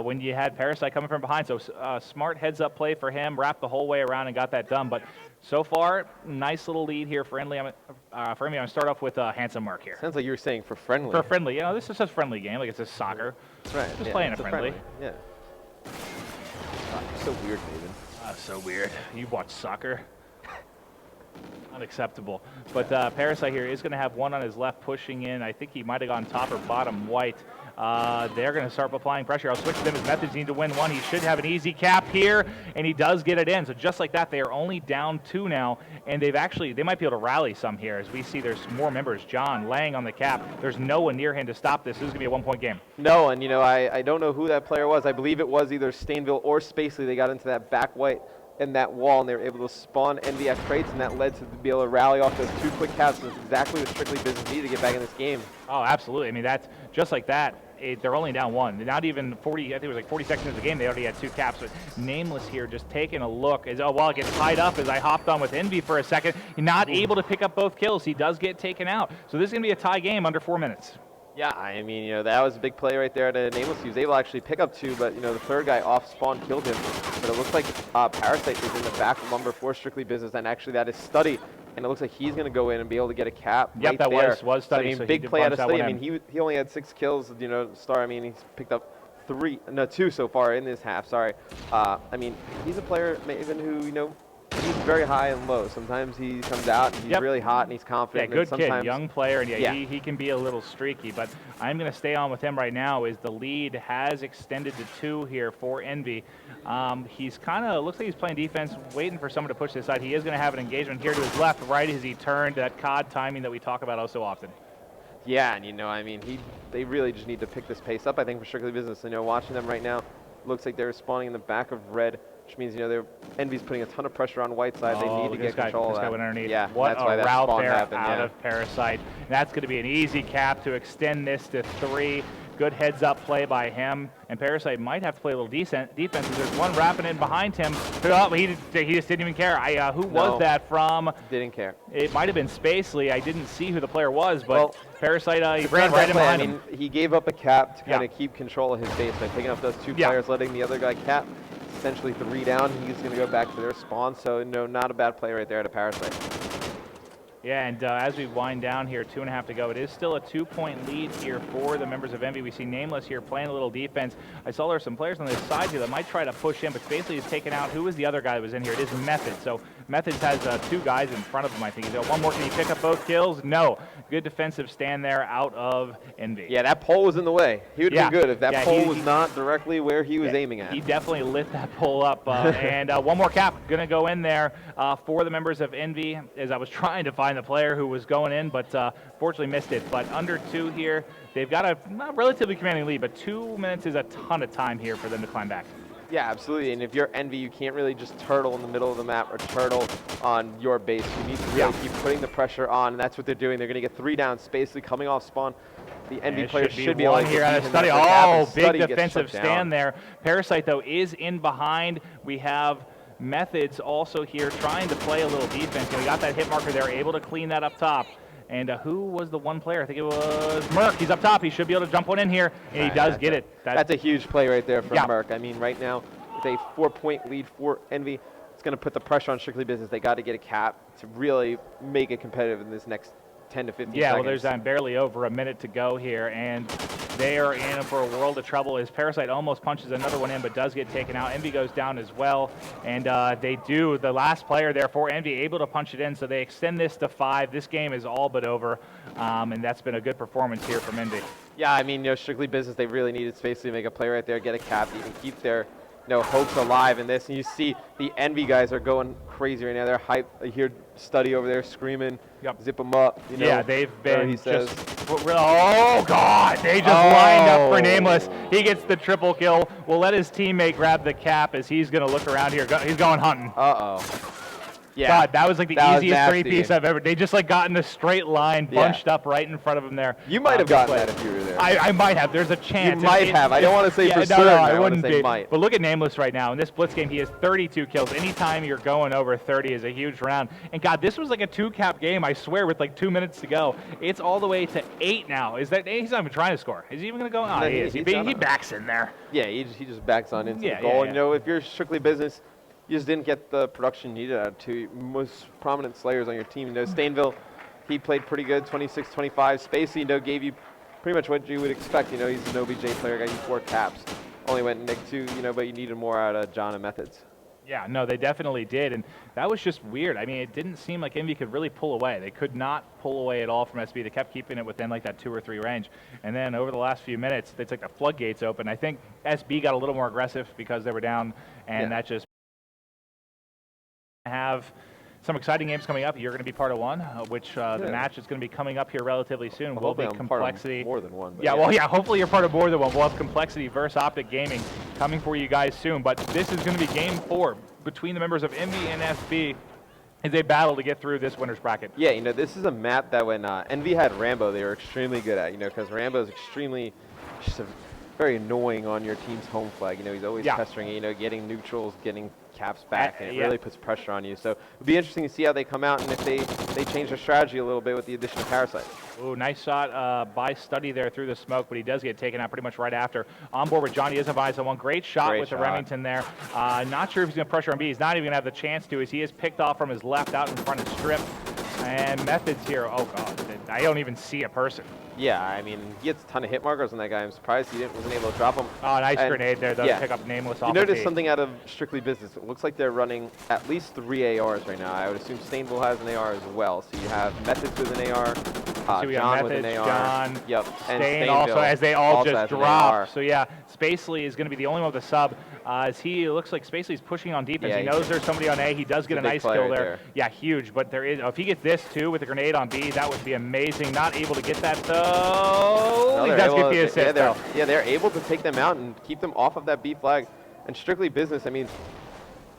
when you had Parasite coming from behind. So smart heads-up play for him, wrapped the whole way around and got that done. But so far, nice little lead here for Envy. I'm going to start off with Handsome Mark here. Sounds like you were saying for friendly. For friendly. You know, this is just a friendly game. Like, it's just soccer. Right. Just playing a friendly. Yeah. Oh, you're so weird, David. So weird. You watch soccer? Unacceptable. But Parasite here is going to have one on his left pushing in. I think he might have gone top or bottom white. They're going to start applying pressure. I'll switch to them as Methods need to win 1. He should have an easy cap here, and he does get it in. So just like that, they are only down 2 now, and they might be able to rally some here. As we see, there's more members. John laying on the cap. There's no one near him to stop this. This is going to be a 1-point game. No, and you know, I don't know who that player was. I believe it was either Stainville or Spacely. They got into that back white in that wall, and they were able to spawn Envy at crates, and that led to be able to rally off those 2 quick caps. That's exactly what Strictly Business needed to get back in this game. Oh, absolutely. I mean, that's just like that. They're only down 1. Not even 40, I think it was like 40 seconds into the game, they already had 2 caps. But Nameless here just taking a look. While it gets tied up as I hopped on with Envy for a second, not able to pick up both kills. He does get taken out. So this is going to be a tie game under 4 minutes. Yeah, I mean, that was a big play right there to Nameless. He was able to actually pick up 2, but, the third guy off spawn killed him. But it looks like Parasite is in the back lumber for Strictly Business, and actually that is Study. And it looks like he's going to go in and be able to get a cap right there. Yep, that was Study. So, I mean, so big play out of Study. I mean, he only had 6 kills, Star. I mean, he's picked up 2 so far in this half, sorry. I mean, he's a player, Maven, who, he's very high and low. Sometimes he comes out and he's really hot and he's confident. Yeah, good and kid, young player, and he can be a little streaky. But I'm going to stay on with him right now as the lead has extended to 2 here for Envy. He's kind of, looks like he's playing defense, waiting for someone to push this side. He is going to have an engagement here to his left, right as he turned, that COD timing that we talk about oh so often. Yeah, and I mean, they really just need to pick this pace up, I think, for Strictly Business. Watching them right now, looks like they're spawning in the back of red, which means, Envy's putting a ton of pressure on white side. They need to get control of that. This guy went underneath. Yeah, what that's a why that route spawn there happened, out of Parasite. And that's going to be an easy cap to extend this to 3. Good heads-up play by him. And Parasite might have to play a little defense. There's one wrapping in behind him. Oh, he just didn't even care. Who was that from? Didn't care. It might have been Spacely. I didn't see who the player was, but Parasite, he ran right in behind him. He gave up a cap to kind of keep control of his base by picking up those 2 players, letting the other guy cap. Essentially 3 down. He's going to go back to their spawn. So, not a bad play right there to Parasite. Yeah, and as we wind down here, 2.5 to go, it is still a 2-point lead here for the members of Envy. We see Nameless here playing a little defense. I saw there are some players on this side here that might try to push in, but basically he's taken out. Who was the other guy that was in here? It is Methods. So Methods has 2 guys in front of him, I think. He's got one more. Can he pick up both kills? No. Good defensive stand there out of Envy. Yeah, that pole was in the way. He would have been good if that pole was not directly where he was aiming at. He definitely lit that pole up. And one more cap going to go in there for the members of Envy, as I was trying to find the player who was going in, but fortunately missed it. But under 2 here, they've got a relatively commanding lead, but 2 minutes is a ton of time here for them to climb back. Yeah, absolutely. And if you're Envy, you can't really just turtle in the middle of the map or turtle on your base. You need to really keep putting the pressure on, and that's what they're doing. They're going to get 3 down, basically coming off spawn. The Envy players should be able to here out of Study. Oh, big defensive stand there. Parasite, though, is in behind. We have Methods also here trying to play a little defense. We got that hit marker there, able to clean that up top. And who was the one player? I think it was Merc. He's up top. He should be able to jump one in here, and he does get it. That's a huge play right there from Merc. I mean, right now, with a 4-point lead for Envy, it's going to put the pressure on Strictly Business. They got to get a cap to really make it competitive in this next 10 to 15 seconds. Yeah, well, there's barely over a minute to go here, and they are in for a world of trouble as Parasite almost punches another one in, but does get taken out. Envy goes down as well, and they do. The last player there for Envy able to punch it in, so they extend this to 5. This game is all but over, and that's been a good performance here from Envy. Yeah, I mean, Strictly Business, they really needed space to make a play right there, get a cap, even keep their hopes alive in this. And you see the Envy guys are going crazy right now. They're hyped. I hear Study over there screaming, zip them up. Yeah, they've been just, oh, God, they just lined up for Nameless. He gets the triple kill. We'll let his teammate grab the cap as he's going to look around here. He's going hunting. Uh-oh. Yeah. God, that was like the easiest 3-piece I've ever. They just got in a straight line, bunched up right in front of him there. You might have gotten that if you were there. I might have. There's a chance. You might have. I don't want to say for certain. No, I wouldn't be. Might. But look at Nameless right now. In this Blitz game, he has 32 kills. Anytime you're going over 30 is a huge round. And God, this was like a 2-cap game, I swear, with 2 minutes to go. It's all the way to 8 now. He's not even trying to score. Is he even going to go? Oh, he is. He backs in there. Yeah, he just backs on into the goal. And, if you're Strictly Business, you just didn't get the production needed out of 2 most prominent Slayers on your team. Stainville, he played pretty good, 26-25. Spacey, gave you pretty much what you would expect. He's an OBJ player, got you 4 caps. Only went Nick 2, but you needed more out of John and Methods. Yeah, no, they definitely did, and that was just weird. I mean, it didn't seem like Envy could really pull away. They could not pull away at all from SB. They kept keeping it within that 2 or 3 range. And then over the last few minutes, it's like the floodgates open. I think SB got a little more aggressive because they were down, and that just have some exciting games coming up. You're going to be part of one, which the match is going to be coming up here relatively soon. Well, will be Complexity. More than one. Hopefully you're part of more than one. We'll have Complexity versus Optic Gaming coming for you guys soon. But this is going to be game 4. between the members of EnVy and SB as they battle to get through this winner's bracket. Yeah, you know, this is a map that when EnVy had Rambo, they were extremely good at, you know, because Rambo is extremely just very annoying on your team's home flag. You know, he's always pestering, you know, getting neutrals, getting caps back, and it really puts pressure on you. So it'll be interesting to see how they come out and if they change their strategy a little bit with the addition of Parasite. Ooh, nice shot by Study there through the smoke, but he does get taken out pretty much right after. On board with Johnny EnVyUs on one. Great shot with the Remington there. Not sure if he's going to pressure on B. He's not even going to have the chance to, as he is picked off from his left out in front of Strip. And Methods here, oh God, I don't even see a person. Yeah, I mean, he gets a ton of hit markers on that guy. I'm surprised he wasn't able to drop him. Oh, nice grenade there, though, to pick up Nameless off. You notice something out of Strictly Business. It looks like they're running at least 3 ARs right now. I would assume Stainville has an AR as well. So you have Methods with an AR, John with an AR. John, yep, and Stain also, as they all just drop. So yeah, Spacely is going to be the only one with a sub. As he looks like Spacely's pushing on defense. He knows there's somebody on A. He does get a nice kill there. Yeah, huge. But there is, if he gets this too with the grenade on B, that would be amazing. Not able to get that though. He does get the assist though. Yeah, they're able to take them out and keep them off of that B flag. And Strictly Business, I mean,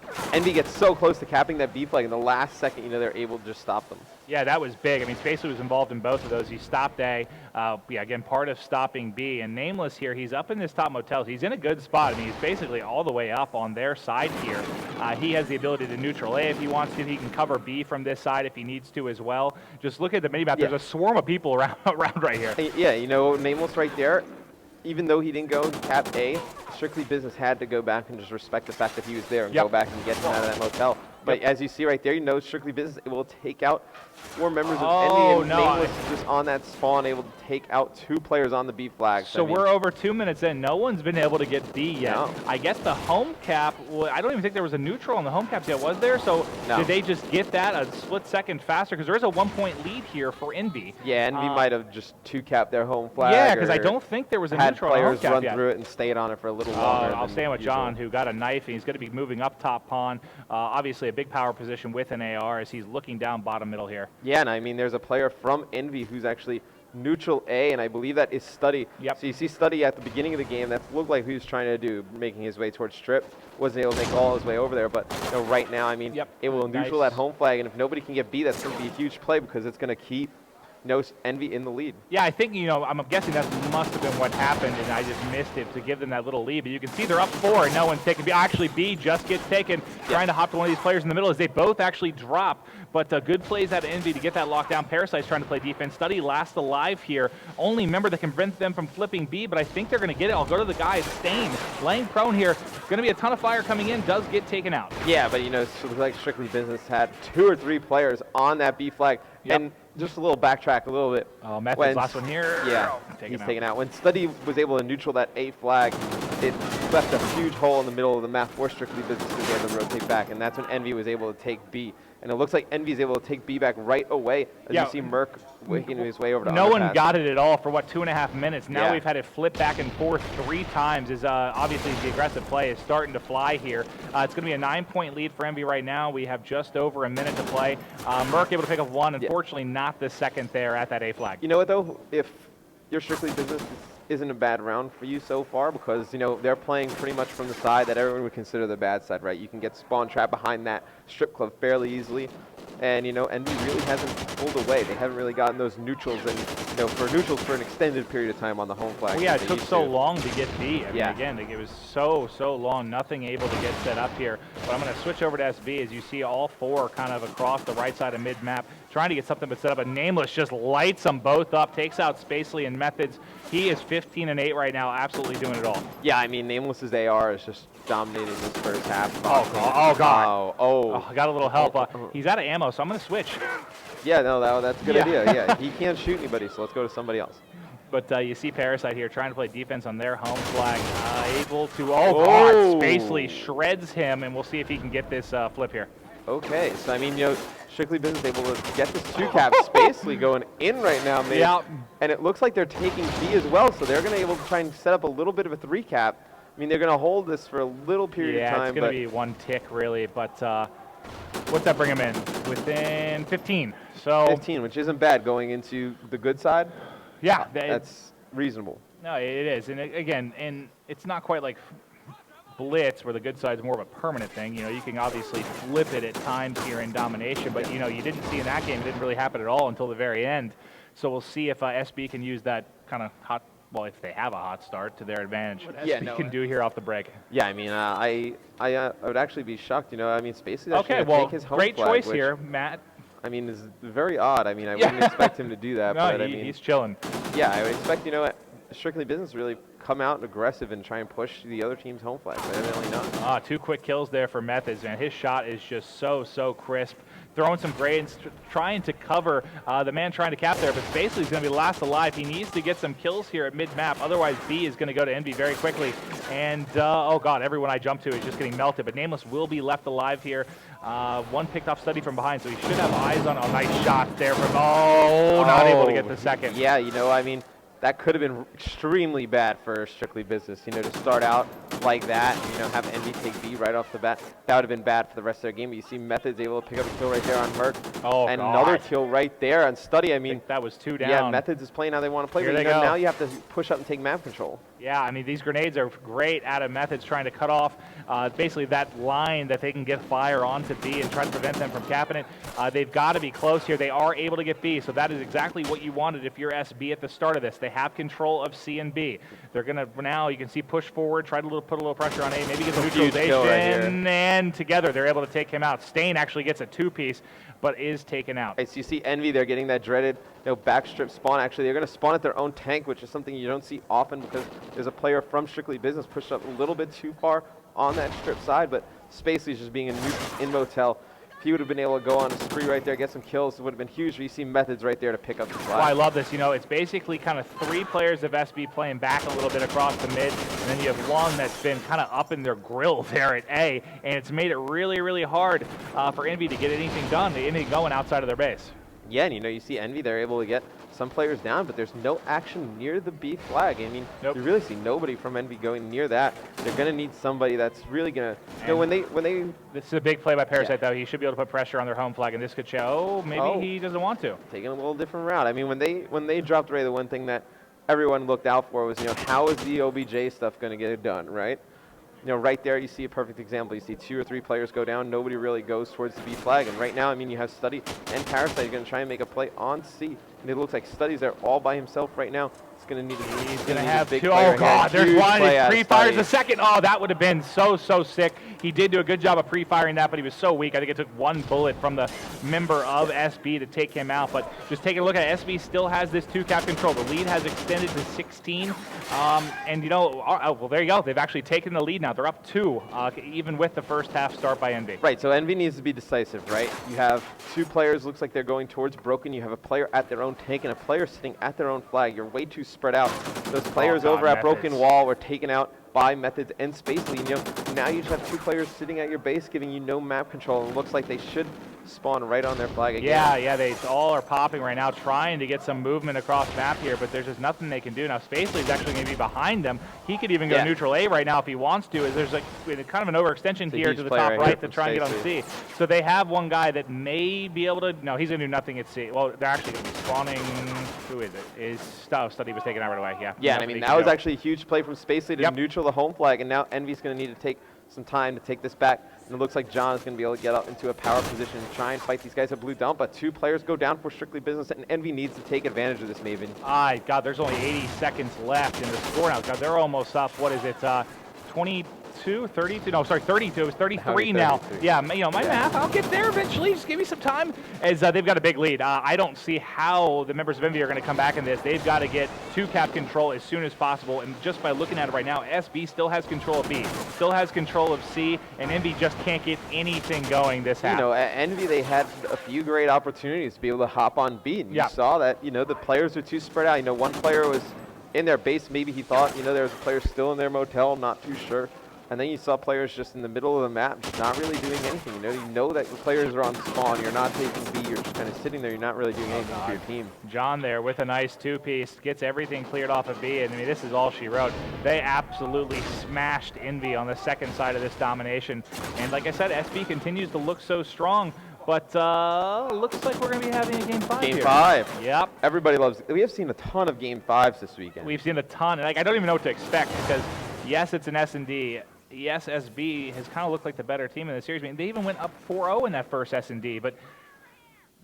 EnVy gets so close to capping that B flag in the last second, you know, they're able to just stop them. Yeah, that was big. I mean, Spacely was involved in both of those. He stopped A. Yeah, again, part of stopping B. And Nameless here, he's up in this top motel. He's in a good spot. I mean, he's basically all the way up on their side here. He has the ability to neutral A if he wants to. He can cover B from this side if he needs to as well. Just look at the minimap. There's a swarm of people around right here. Yeah, you know, Nameless right there. Even though he didn't go and cap A, Strictly Business had to go back and just respect the fact that he was there and go back and get him out of that motel. But as you see right there, you know Strictly Business will take out 4 members of EnVy, and Nameless is just on that spawn, able to take out 2 players on the B flag. So we're over 2 minutes in. No one's been able to get B yet. No. I guess the home cap, well, I don't even think there was a neutral on the home caps yet, was there? So did they just get that a split second faster? Because there is a 1-point lead here for EnVy. Yeah, EnVy might have just 2-capped their home flag. Yeah, because I don't think there was a neutral on the home cap run through it and stayed on it for a little longer. I'll stand with John, who got a knife, and he's going to be moving up top pawn. Obviously a big power position with an AR as he's looking down bottom middle here. Yeah, and I mean, there's a player from EnVy who's actually neutral A, and I believe that is Study. Yep. So you see Study at the beginning of the game. That looked like he was trying to do, making his way towards Strip. Wasn't able to make all his way over there, but you know, right now, I mean, it will neutral that home flag, and if nobody can get B, that's going to be a huge play because it's going to keep EnVy in the lead. Yeah, I think, you know, I'm guessing that must have been what happened, and I just missed it to give them that little lead. But you can see they're up 4, and no one's taken B. Actually, B just gets taken, trying to hop to one of these players in the middle as they both actually drop. But good plays out of EnVy to get that lockdown. Parasite's trying to play defense. Study last alive here. Only member that can prevent them from flipping B, but I think they're going to get it. I'll go to the guy. Stain laying prone here. Going to be a ton of fire coming in. Does get taken out. Yeah, but, you know, so like Strictly Business had 2 or 3 players on that B flag. And just a little backtrack a little bit. Oh, Method's last one here. Yeah, he's taken out. When Study was able to neutral that A flag, it left a huge hole in the middle of the map for Strictly Business to be able to rotate back, and that's when EnVy was able to take B. And it looks like EnVy is able to take B back right away as you see Merc making his way over to No underpass. one got it at all for, what, 2.5 minutes. Now we've had it flip back and forth 3 times as obviously the aggressive play is starting to fly here. It's going to be a 9-point lead for EnVy right now. We have just over a minute to play. Merc able to pick up 1. Unfortunately, not the second there at that A flag. You know what, though? If your Strictly Business isn't a bad round for you so far because, you know, they're playing pretty much from the side that everyone would consider the bad side, right? You can get spawn trapped behind that strip club fairly easily. And, you know, EnVy really hasn't pulled away. They haven't really gotten those neutrals, and, you know, for neutrals for an extended period of time on the home flag. Well, yeah, it took so long to get B. I mean, again, it was so long, nothing able to get set up here. But I'm going to switch over to SB as you see all 4 kind of across the right side of mid-map, trying to get something but set up. A Nameless just lights them both up, takes out Spacely and Methods. He is 15 and 8 right now, absolutely doing it all. Yeah, I mean, Nameless's AR is just dominating this first half. Oh God. I got a little help. He's out of ammo, so I'm going to switch. Yeah, no, that's a good idea. Yeah, he can't shoot anybody, so let's go to somebody else. But you see Parasite here trying to play defense on their home flag. Able to, God, Spacely shreds him, and we'll see if he can get this flip here. Okay, so I mean, you know, Strictly Business able to get this 2-cap. Spacely going in right now, mate. Yeah. And it looks like they're taking B as well, so they're going to be able to try and set up a little bit of a 3-cap. I mean, they're going to hold this for a little period of time. Yeah, it's going to be 1 tick, really, but what's that bring them in? Within 15. So 15, which isn't bad going into the good side. Yeah. That's reasonable. No, it is. And again, it's not quite like blitz, where the good side is more of a permanent thing. You know, you can obviously flip it at times here in domination, but you know, you didn't see in that game, it didn't really happen at all until the very end. So we'll see if SB can use that kind of hot, well, if they have a hot start, to their advantage. What SB can do here off the break. Yeah, I mean, I would actually be shocked. You know, I mean, Spacely's actually okay, well, take his home great flag, choice which, here, Matt. I mean, is very odd. I mean, I wouldn't expect him to do that. No, but I mean, he's chilling. Yeah, I would expect, you know, Strictly Business really come out aggressive and try and push the other team's home flag, but evidently not. 2 quick kills there for Methods, man. His shot is just so crisp. Throwing some grades, trying to cover the man trying to cap there, but basically he's going to be last alive. He needs to get some kills here at mid-map, otherwise B is going to go to Envy very quickly. And, oh god, everyone I jump to is just getting melted, but Nameless will be left alive here. One picked off Study from behind, so he should have eyes on a nice shot there from, not able to get the second. Yeah, you know, I mean, that could have been extremely bad for Strictly Business, you know, to start out like that, and, you know, have Envy take B right off the bat. That would have been bad for the rest of their game. But you see Methods able to pick up a kill right there on Merc. And another kill right there on Study. I mean, that was 2 down. Yeah, Methods is playing how they want to play. Here but, they you know, go. now you have to push up and take map control. Yeah, I mean, these grenades are great out of Methods trying to cut off basically that line that they can get fire onto B and try to prevent them from capping it. They've got to be close here. They are able to get B, so that is exactly what you wanted if you're SB at the start of this. They have control of C and B. They're going to, now you can see, push forward, try to put a little pressure on A, maybe get the neutralization, and together they're able to take him out. Stain actually gets a 2-piece, but is taken out. Right, so you see Envy, they're getting that dreaded, you know, backstrip spawn. Actually, they're going to spawn at their own tank, which is something you don't see often because there's a player from Strictly Business pushed up a little bit too far on that strip side, but Spacely's just being in motel. If he would have been able to go on a spree right there, get some kills, it would have been huge. You see Methods right there to pick up the flag. Well, I love this. You know, it's basically kind of 3 players of SB playing back a little bit across the mid, and then you have one that's been kind of up in their grill there at A, and it's made it really hard for Envy to get anything done, anything going outside of their base. Yeah, and you know, you see Envy, they're able to get some players down, but there's no action near the B flag. I mean, you really see nobody from Envy going near that. They're going to need somebody that's really going to, you know, when they... This is a big play by Parasite, though. He should be able to put pressure on their home flag, and this could show, maybe he doesn't want to. Taking a little different route. I mean, when they dropped Ray, the one thing that everyone looked out for was, you know, how is the OBJ stuff going to get it done, right? You know, right there you see a perfect example. You see 2 or 3 players go down. Nobody really goes towards the B flag. And right now, I mean, you have Study and Parasite. You're going to try and make a play on C. And it looks like Study's there all by himself right now. It's going to need a He's going to have 2. Oh, God, there's one. He pre-fires the second. Oh, that would have been so sick. He did do a good job of pre-firing that, but he was so weak. I think it took 1 bullet from the member of SB to take him out. But just taking a look at it, SB still has this 2-cap control. The lead has extended to 16. And, you know, well, there you go. They've actually taken the lead now. They're up 2, even with the first half start by Envy. Right, so Envy needs to be decisive, right? You have 2 players, looks like they're going towards Broken. You have a player at their own tank and a player sitting at their own flag. You're way too spread out. Those players over at Broken Wall were taken out by Methods and Spacely. You know, now you just have 2 players sitting at your base giving you no map control. And it looks like they should spawn right on their flag again. Yeah, they all are popping right now, trying to get some movement across map here, but there's just nothing they can do. Now, Spacely's actually going to be behind them. He could even go neutral A right now if he wants to. There's like kind of an overextension here to the top right to try and get on C. So they have one guy that may be able to, no, he's going to do nothing at C. Well, they're actually going to be spawning, who is it? Study was taken out right away, yeah. Yeah, and I mean, that was actually a huge play from Spacely to neutral the home flag, and now Envy's going to need to take some time to take this back. And it looks like John is going to be able to get up into a power position and try and fight these guys at blue down. But 2 players go down for Strictly Business, and Envy needs to take advantage of this, Maven. God, there's only 80 seconds left in the score now. God, they're almost up. What is it? 22, 32? No, sorry, 32. It was 33 now. Yeah, you know, my math, I'll get there eventually. Just give me some time. As they've got a big lead. I don't see how the members of Envy are going to come back in this. They've got to get 2-cap control as soon as possible. And just by looking at it right now, SB still has control of B, still has control of C, and Envy just can't get anything going this half. You know, at Envy, they had a few great opportunities to be able to hop on B. And you saw that, you know, the players are too spread out. You know, one player was in their base. Maybe he thought, you know, there was a player still in their motel, not too sure. And then you saw players just in the middle of the map just not really doing anything. You know that the players are on spawn. You're not taking B. You're just kind of sitting there. You're not really doing anything for your team. John there with a nice 2-piece. Gets everything cleared off of B. And I mean, this is all she wrote. They absolutely smashed Envy on the second side of this domination. And like I said, SB continues to look so strong. But looks like we're going to be having a Game 5 Game 5. Yep. Everybody loves it. We have seen a ton of Game 5s this weekend. We've seen a ton. And I don't even know what to expect because, yes, it's an S&D. yes, SB has kind of looked like the better team in the series. I mean, they even went up 4-0 in that first S&D, but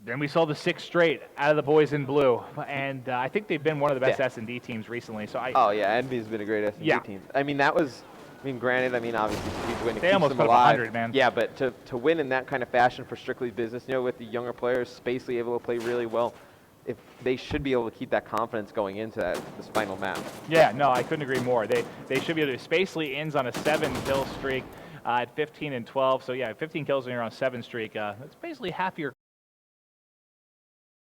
then we saw the 6 straight out of the boys in blue, and I think they've been one of the best S&D teams recently. So oh yeah, EnVyUs been a great S&D team. I mean, that was. I mean, granted, I mean, obviously, Speed's win, it they keeps almost them put alive. 100, man. Yeah, but to win in that kind of fashion for Strictly Business, you know, with the younger players, Spacely able to play really well, if they should be able to keep that confidence going into this final map. Yeah, no, I couldn't agree more. They should be able to. Spacely ends on a 7-kill streak at 15 and 12. So yeah, 15 kills when you're on a 7 streak. That's basically half your.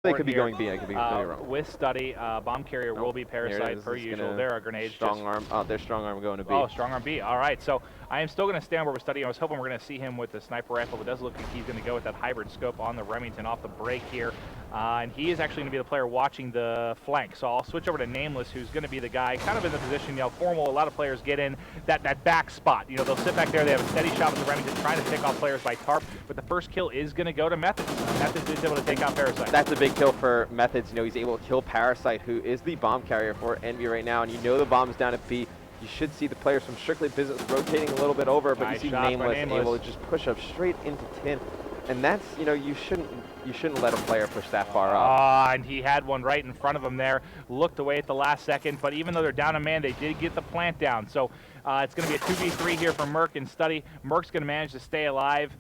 They could be going B. I could be completely wrong. With Study, bomb carrier will be Parasite per usual. There are grenades. Strong arm. Oh, their strong arm going to B. Oh, strong arm B. All right. So I am still going to stand where we're Study. I was hoping we're going to see him with the sniper rifle, but it does look like he's going to go with that hybrid scope on the Remington off the break here. And he is actually going to be the player watching the flank. So I'll switch over to Nameless, who's going to be the guy kind of in the position, you know, formal. A lot of players get in that back spot. You know, they'll sit back there. They have a steady shot with the Remington trying to pick off players by tarp. But the first kill is going to go to Methods. Methods is able to take out Parasite. That's a big kill for Methods. You know, he's able to kill Parasite, who is the bomb carrier for EnVy right now. And you know the bomb's down at B. You should see the players from Strictly Business rotating a little bit over, but nice you see Nameless able to just push up straight into tin. And that's, you know, you shouldn't let a player push that far up. And he had one right in front of him there. Looked away at the last second, but even though they're down a man, they did get the plant down. So it's going to be a 2v3 here for Merc and Study. Merc's going to manage to stay alive.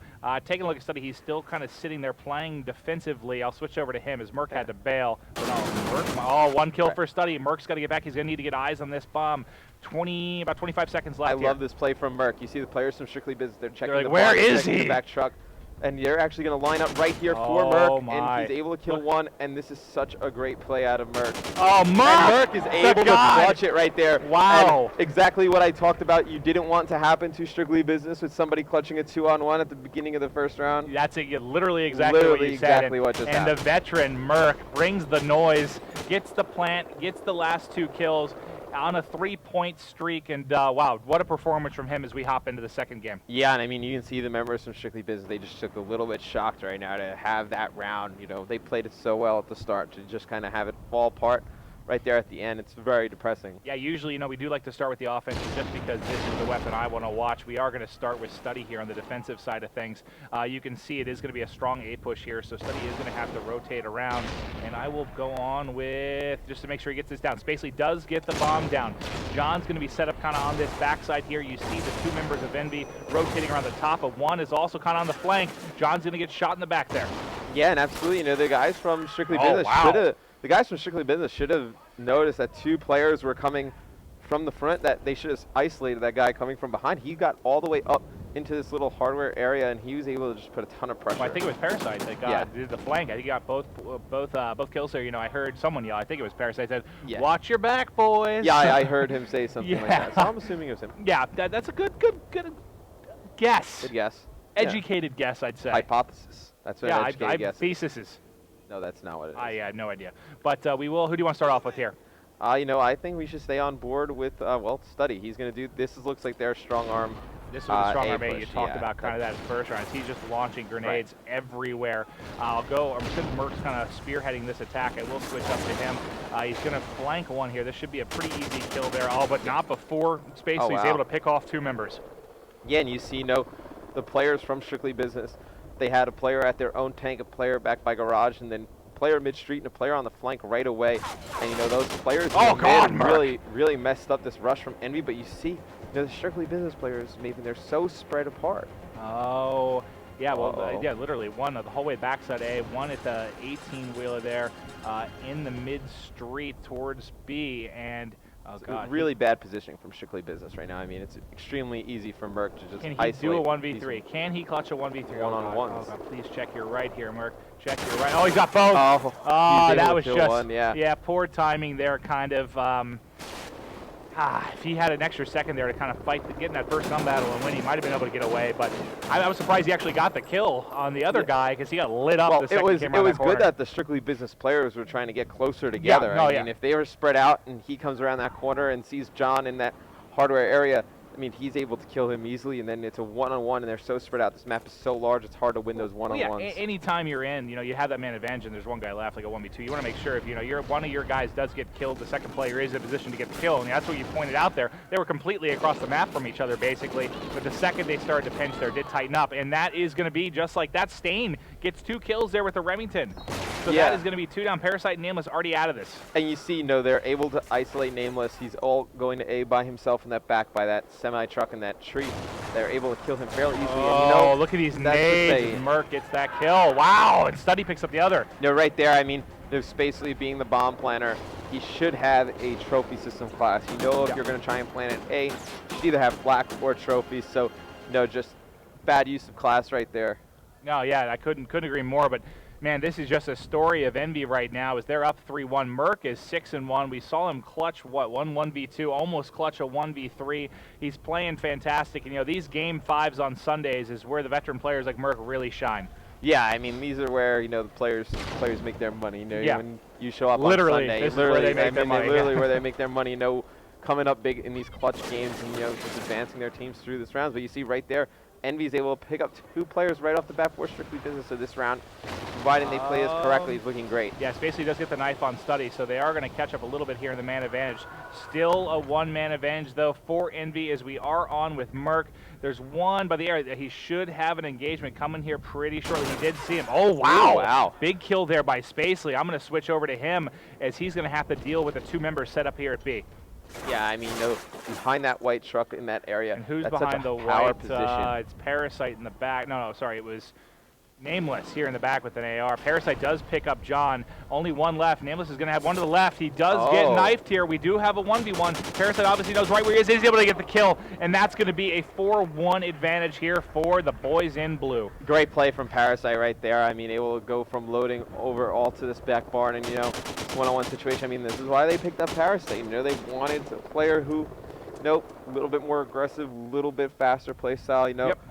Taking a look at Study, he's still kind of sitting there playing defensively. I'll switch over to him as Merc had to bail. But no, Merc, one kill for Study. Merc's got to get back. He's going to need to get eyes on this bomb. About 25 seconds left. I love this play from Merc. You see the players from Strictly Business. They're checking like, the where bomb, is he? The back truck. And they're actually going to line up right here for Merc, and he's able to kill one, and this is such a great play out of Merc. Oh, Merc! And Merc is able to clutch it right there. Wow. And exactly what I talked about you didn't want to happen to Strictly Business with somebody clutching a 2-on-1 at the beginning of the first round. That's it, literally exactly what you said. What just happened. And the veteran, Merc, brings the noise, gets the plant, gets the last 2 kills, on a 3-point streak, and wow, what a performance from him as we hop into the second game. Yeah, and I mean, you can see the members from Strictly Business, they just took a little bit shocked right now to have that round. You know, they played it so well at the start to just kind of have it fall apart right there at the end. It's very depressing. Yeah, usually, you know, we do like to start with the offense just because this is the weapon I want to watch. We are going to start with Study here on the defensive side of things. You can see it is going to be a strong A push here, so Study is going to have to rotate around, and I will go on with, just to make sure he gets this down. Spacely does get the bomb down. John's going to be set up kind of on this backside here. You see the 2 members of EnVy rotating around the top, of one is also kind of on the flank. John's going to get shot in the back there. Yeah, and absolutely, you know, the guys from Strictly Business should have. The guys from Strictly Business should have noticed that 2 players were coming from the front, that they should have isolated that guy coming from behind. He got all the way up into this little hardware area, and he was able to just put a ton of pressure. Well, I think it was Parasite that did the flank. I think he got both kills there. You know, I heard someone yell. I think it was Parasite said, "Watch your back, boys." Yeah, I heard him say something like that. So I'm assuming it was him. Yeah, that's a good guess. Good guess. Educated guess, I'd say. Hypothesis. That's what an educated guess. Theses. No, that's not what it is. I had no idea. But we will. Who do you want to start off with here? You know, I think we should stay on board with, well, Study. He's going to do, this looks like their strong arm. This was the strong arm A you talked about, kind of that first round. He's just launching grenades everywhere. Since Merc's kind of spearheading this attack, I will switch up to him. He's going to flank one here. This should be a pretty easy kill there, but not before Spacely is able to pick off 2 members. Yeah, and you see, you know, the players from Strictly Business, they had a player at their own tank, a player back by garage, and then a player mid-street and a player on the flank right away. And, you know, those players really messed up this rush from EnVy, but you see, you know, the Strictly Business players, maybe they're so spread apart. Oh, yeah, well, yeah, literally one the whole way backside A, one at the 18-wheeler there in the mid-street towards B, and oh god, really bad positioning from Strictly Business right now. I mean, it's extremely easy for Merc to just isolate. Can he do a 1v3? Can he clutch a 1v3? One-on-ones. Oh, please check your right here, Merc. Check your right. Oh, he's got both. Oh, that was just poor timing there, kind of. If he had an extra second there to kind of fight, get in that first gun battle and win, he might have been able to get away. But I was surprised he actually got the kill on the other guy because he got lit up the second he came around that corner. It was good that the Strictly Business players were trying to get closer together. I mean, if they were spread out and he comes around that corner and sees John in that hardware area, I mean, he's able to kill him easily, and then it's a one-on-one, and they're so spread out. This map is so large, it's hard to win those one-on-ones. Yeah, anytime you're in, you have that man advantage and there's one guy left, like a 1v2, you want to make sure if, one of your guys does get killed, the second player is in a position to get the kill, and that's what you pointed out there. They were completely across the map from each other, basically, but the second they started to pinch there, did tighten up, and that is going to be just like that. Stain gets 2 kills there with the Remington. So that is going to be 2 down. Parasite and Nameless already out of this. And you see, they're able to isolate Nameless. He's all going to A by himself in that back by that semi-truck and that tree. They're able to kill him fairly easily. Oh, look at these nades. Merc gets that kill. Wow, and Study picks up the other. Right there, I mean, Spacely being the bomb planner, he should have a trophy system class. If you're going to try and plan at A, you should either have black or trophies. So, just bad use of class right there. No, yeah, I couldn't agree more, but man, this is just a story of Envy right now as they're up 3-1. Merc is 6-1. We saw him clutch, one 1v2, almost clutch a 1v3. He's playing fantastic. And, these game 5s on Sundays is where the veteran players like Merc really shine. Yeah, I mean, these are where, the players make their money. When you show up literally, on Sunday. This is where they make their money. Literally where they make their money, coming up big in these clutch games and, just advancing their teams through this rounds. But you see right there, Envy's able to pick up 2 players right off the bat for Strictly Business. So this round, providing they play this correctly, is looking great. Yes, basically does get the knife on Study, so they are going to catch up a little bit here in the man advantage. Still a 1-man advantage, though, for Envy as we are on with Merc. There's one by the area that he should have an engagement coming here pretty shortly. He did see him. Oh, wow. Ooh, wow. Big kill there by Spacely. I'm going to switch over to him as he's going to have to deal with the 2 members set up here at B. Yeah, I mean, behind that white truck in that area. And who's that's behind the power white? Position. It's Parasite in the back. No, sorry, it was Nameless here in the back with an AR. Parasite does pick up John. Only 1 left. Nameless is going to have one to the left. He does get knifed here. We do have a 1v1. Parasite obviously knows right where he is. He's able to get the kill, and that's going to be a 4-1 advantage here for the boys in blue. Great play from Parasite right there. I mean, able to go from loading over all to this back barn, and, one-on-one situation. I mean, this is why they picked up Parasite. They wanted a player who, a little bit more aggressive, a little bit faster play style, Yep.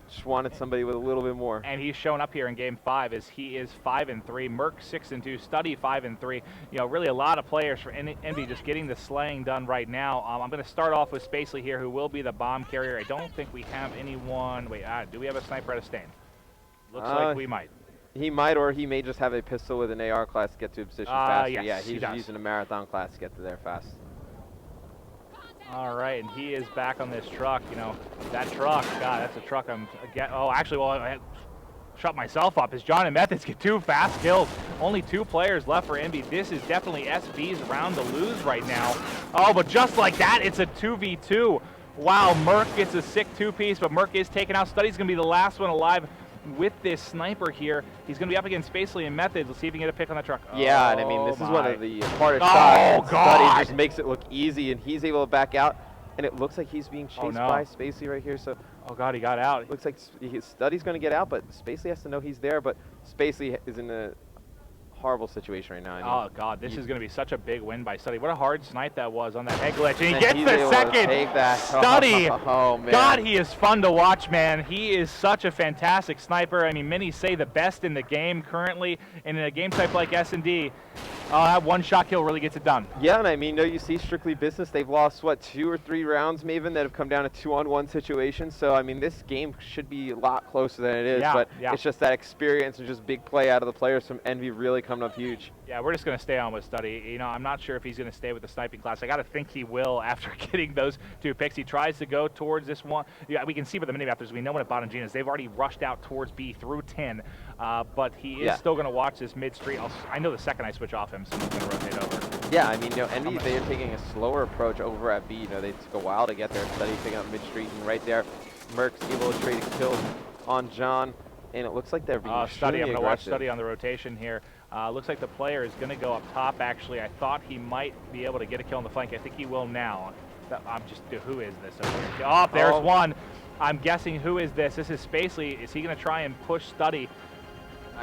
Just wanted somebody with a little bit more. And he's shown up here in game 5 as he is 5-3. Merc 6-2. Study 5-3. Really a lot of players for Envy just getting the slaying done right now. I'm going to start off with Spacely here, who will be the bomb carrier. I don't think we have anyone. Wait, do we have a sniper at a Stain? Looks like we might. He might, or he may just have a pistol with an AR class to get to a position faster. Yes, yeah, he's he using a marathon class to get to there fast. All right, and he is back on this truck. That truck, God, that's a truck I shut myself up as John and Methods get 2 fast kills. Only 2 players left for Envy. This is definitely SB's round to lose right now. Oh, but just like that, it's a 2v2. Wow, Merc gets a sick 2-piece, but Merc is taken out. Study's going to be the last one alive with this sniper here. He's going to be up against Spacely and Methods. Let's see if he can get a pick on that truck. Yeah, and I mean, this is one of the hardest Oh, shots. God. Study just makes it look easy, and he's able to back out. And it looks like he's being chased by Spacely right here. So, oh, God, he got out. It looks like Study's going to get out, but Spacely has to know he's there. But Spacely is in a horrible situation right now. I mean, oh, God, this is going to be such a big win by Study. What a hard snipe that was on that head glitch. And he and gets he's the able second. to take that. Study. Oh, man. God, he is fun to watch, man. He is such a fantastic sniper. I mean, many say the best in the game currently. And in a game type like S&D, that one-shot kill really gets it done. Yeah, and I mean, you see Strictly Business. They've lost, what, 2 or 3 rounds, Maven, that have come down to 2-on-1 situations. So, I mean, this game should be a lot closer than it is. But it's just that experience and just big play out of the players from Envy really coming up huge. Yeah, we're just going to stay on with Study. I'm not sure if he's going to stay with the sniping class. I got to think he will after getting those 2 picks. He tries to go towards this one. Yeah, we can see by the minimap we know when at Bottom Gina's. They've already rushed out towards B through 10. But he is still going to watch this mid-street. I know the second I switch off him, so I'm going to rotate over. Yeah, I mean, Envy, they're taking a slower approach over at B. They took a while to get there. Study picking up mid-street, and right there, Merc's able to trade a kill on John. And it looks like they're being Study, I'm going to watch aggressive. Study on the rotation here. Looks like the player is going to go up top, actually. I thought he might be able to get a kill on the flank. I think he will now. Who is this over here? Oh, there's one. I'm guessing who is this? This is Spacely. Is he going to try and push Study?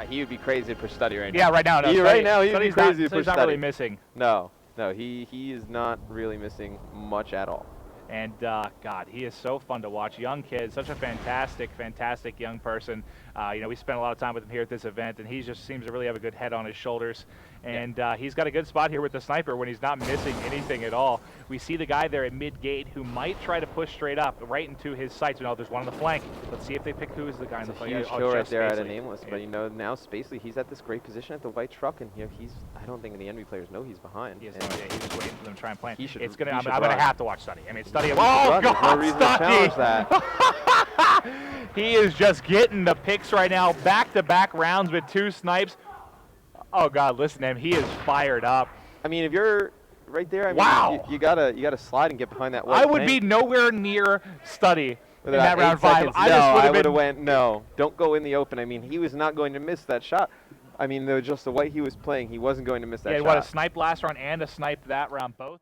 He would be crazy to push Study right now. Yeah, right now. No, right now, he'd be crazy to push Study's not Study. really missing. No, he is not really missing much at all. And, God, he is so fun to watch. Young kid, such a fantastic, fantastic young person. We spent a lot of time with him here at this event, and he just seems to really have a good head on his shoulders. And he's got a good spot here with the sniper when he's not missing anything at all. We see the guy there at mid-gate who might try to push straight up right into his sights. There's one on the flank. Let's see if they pick who is the guy in the flank. Huge kill right there at a nameless, but now Spacely, he's at this great position at the white truck, and I don't think the Envy players know he's behind. He has no idea. He's just waiting for them to try and plant. I'm gonna have to watch Study. Study. Oh God, no reason to challenge that. He is just getting the picks right now. Back-to-back rounds with 2 snipes. Oh God, listen to him. He is fired up. If you're right there, wow, you gotta slide and get behind that white I would be nowhere near Study in that round 5. Seconds. I would have went, no, don't go in the open. He was not going to miss that shot. Just the way he was playing, he wasn't going to miss that shot. He had a snipe last round and a snipe that round, both.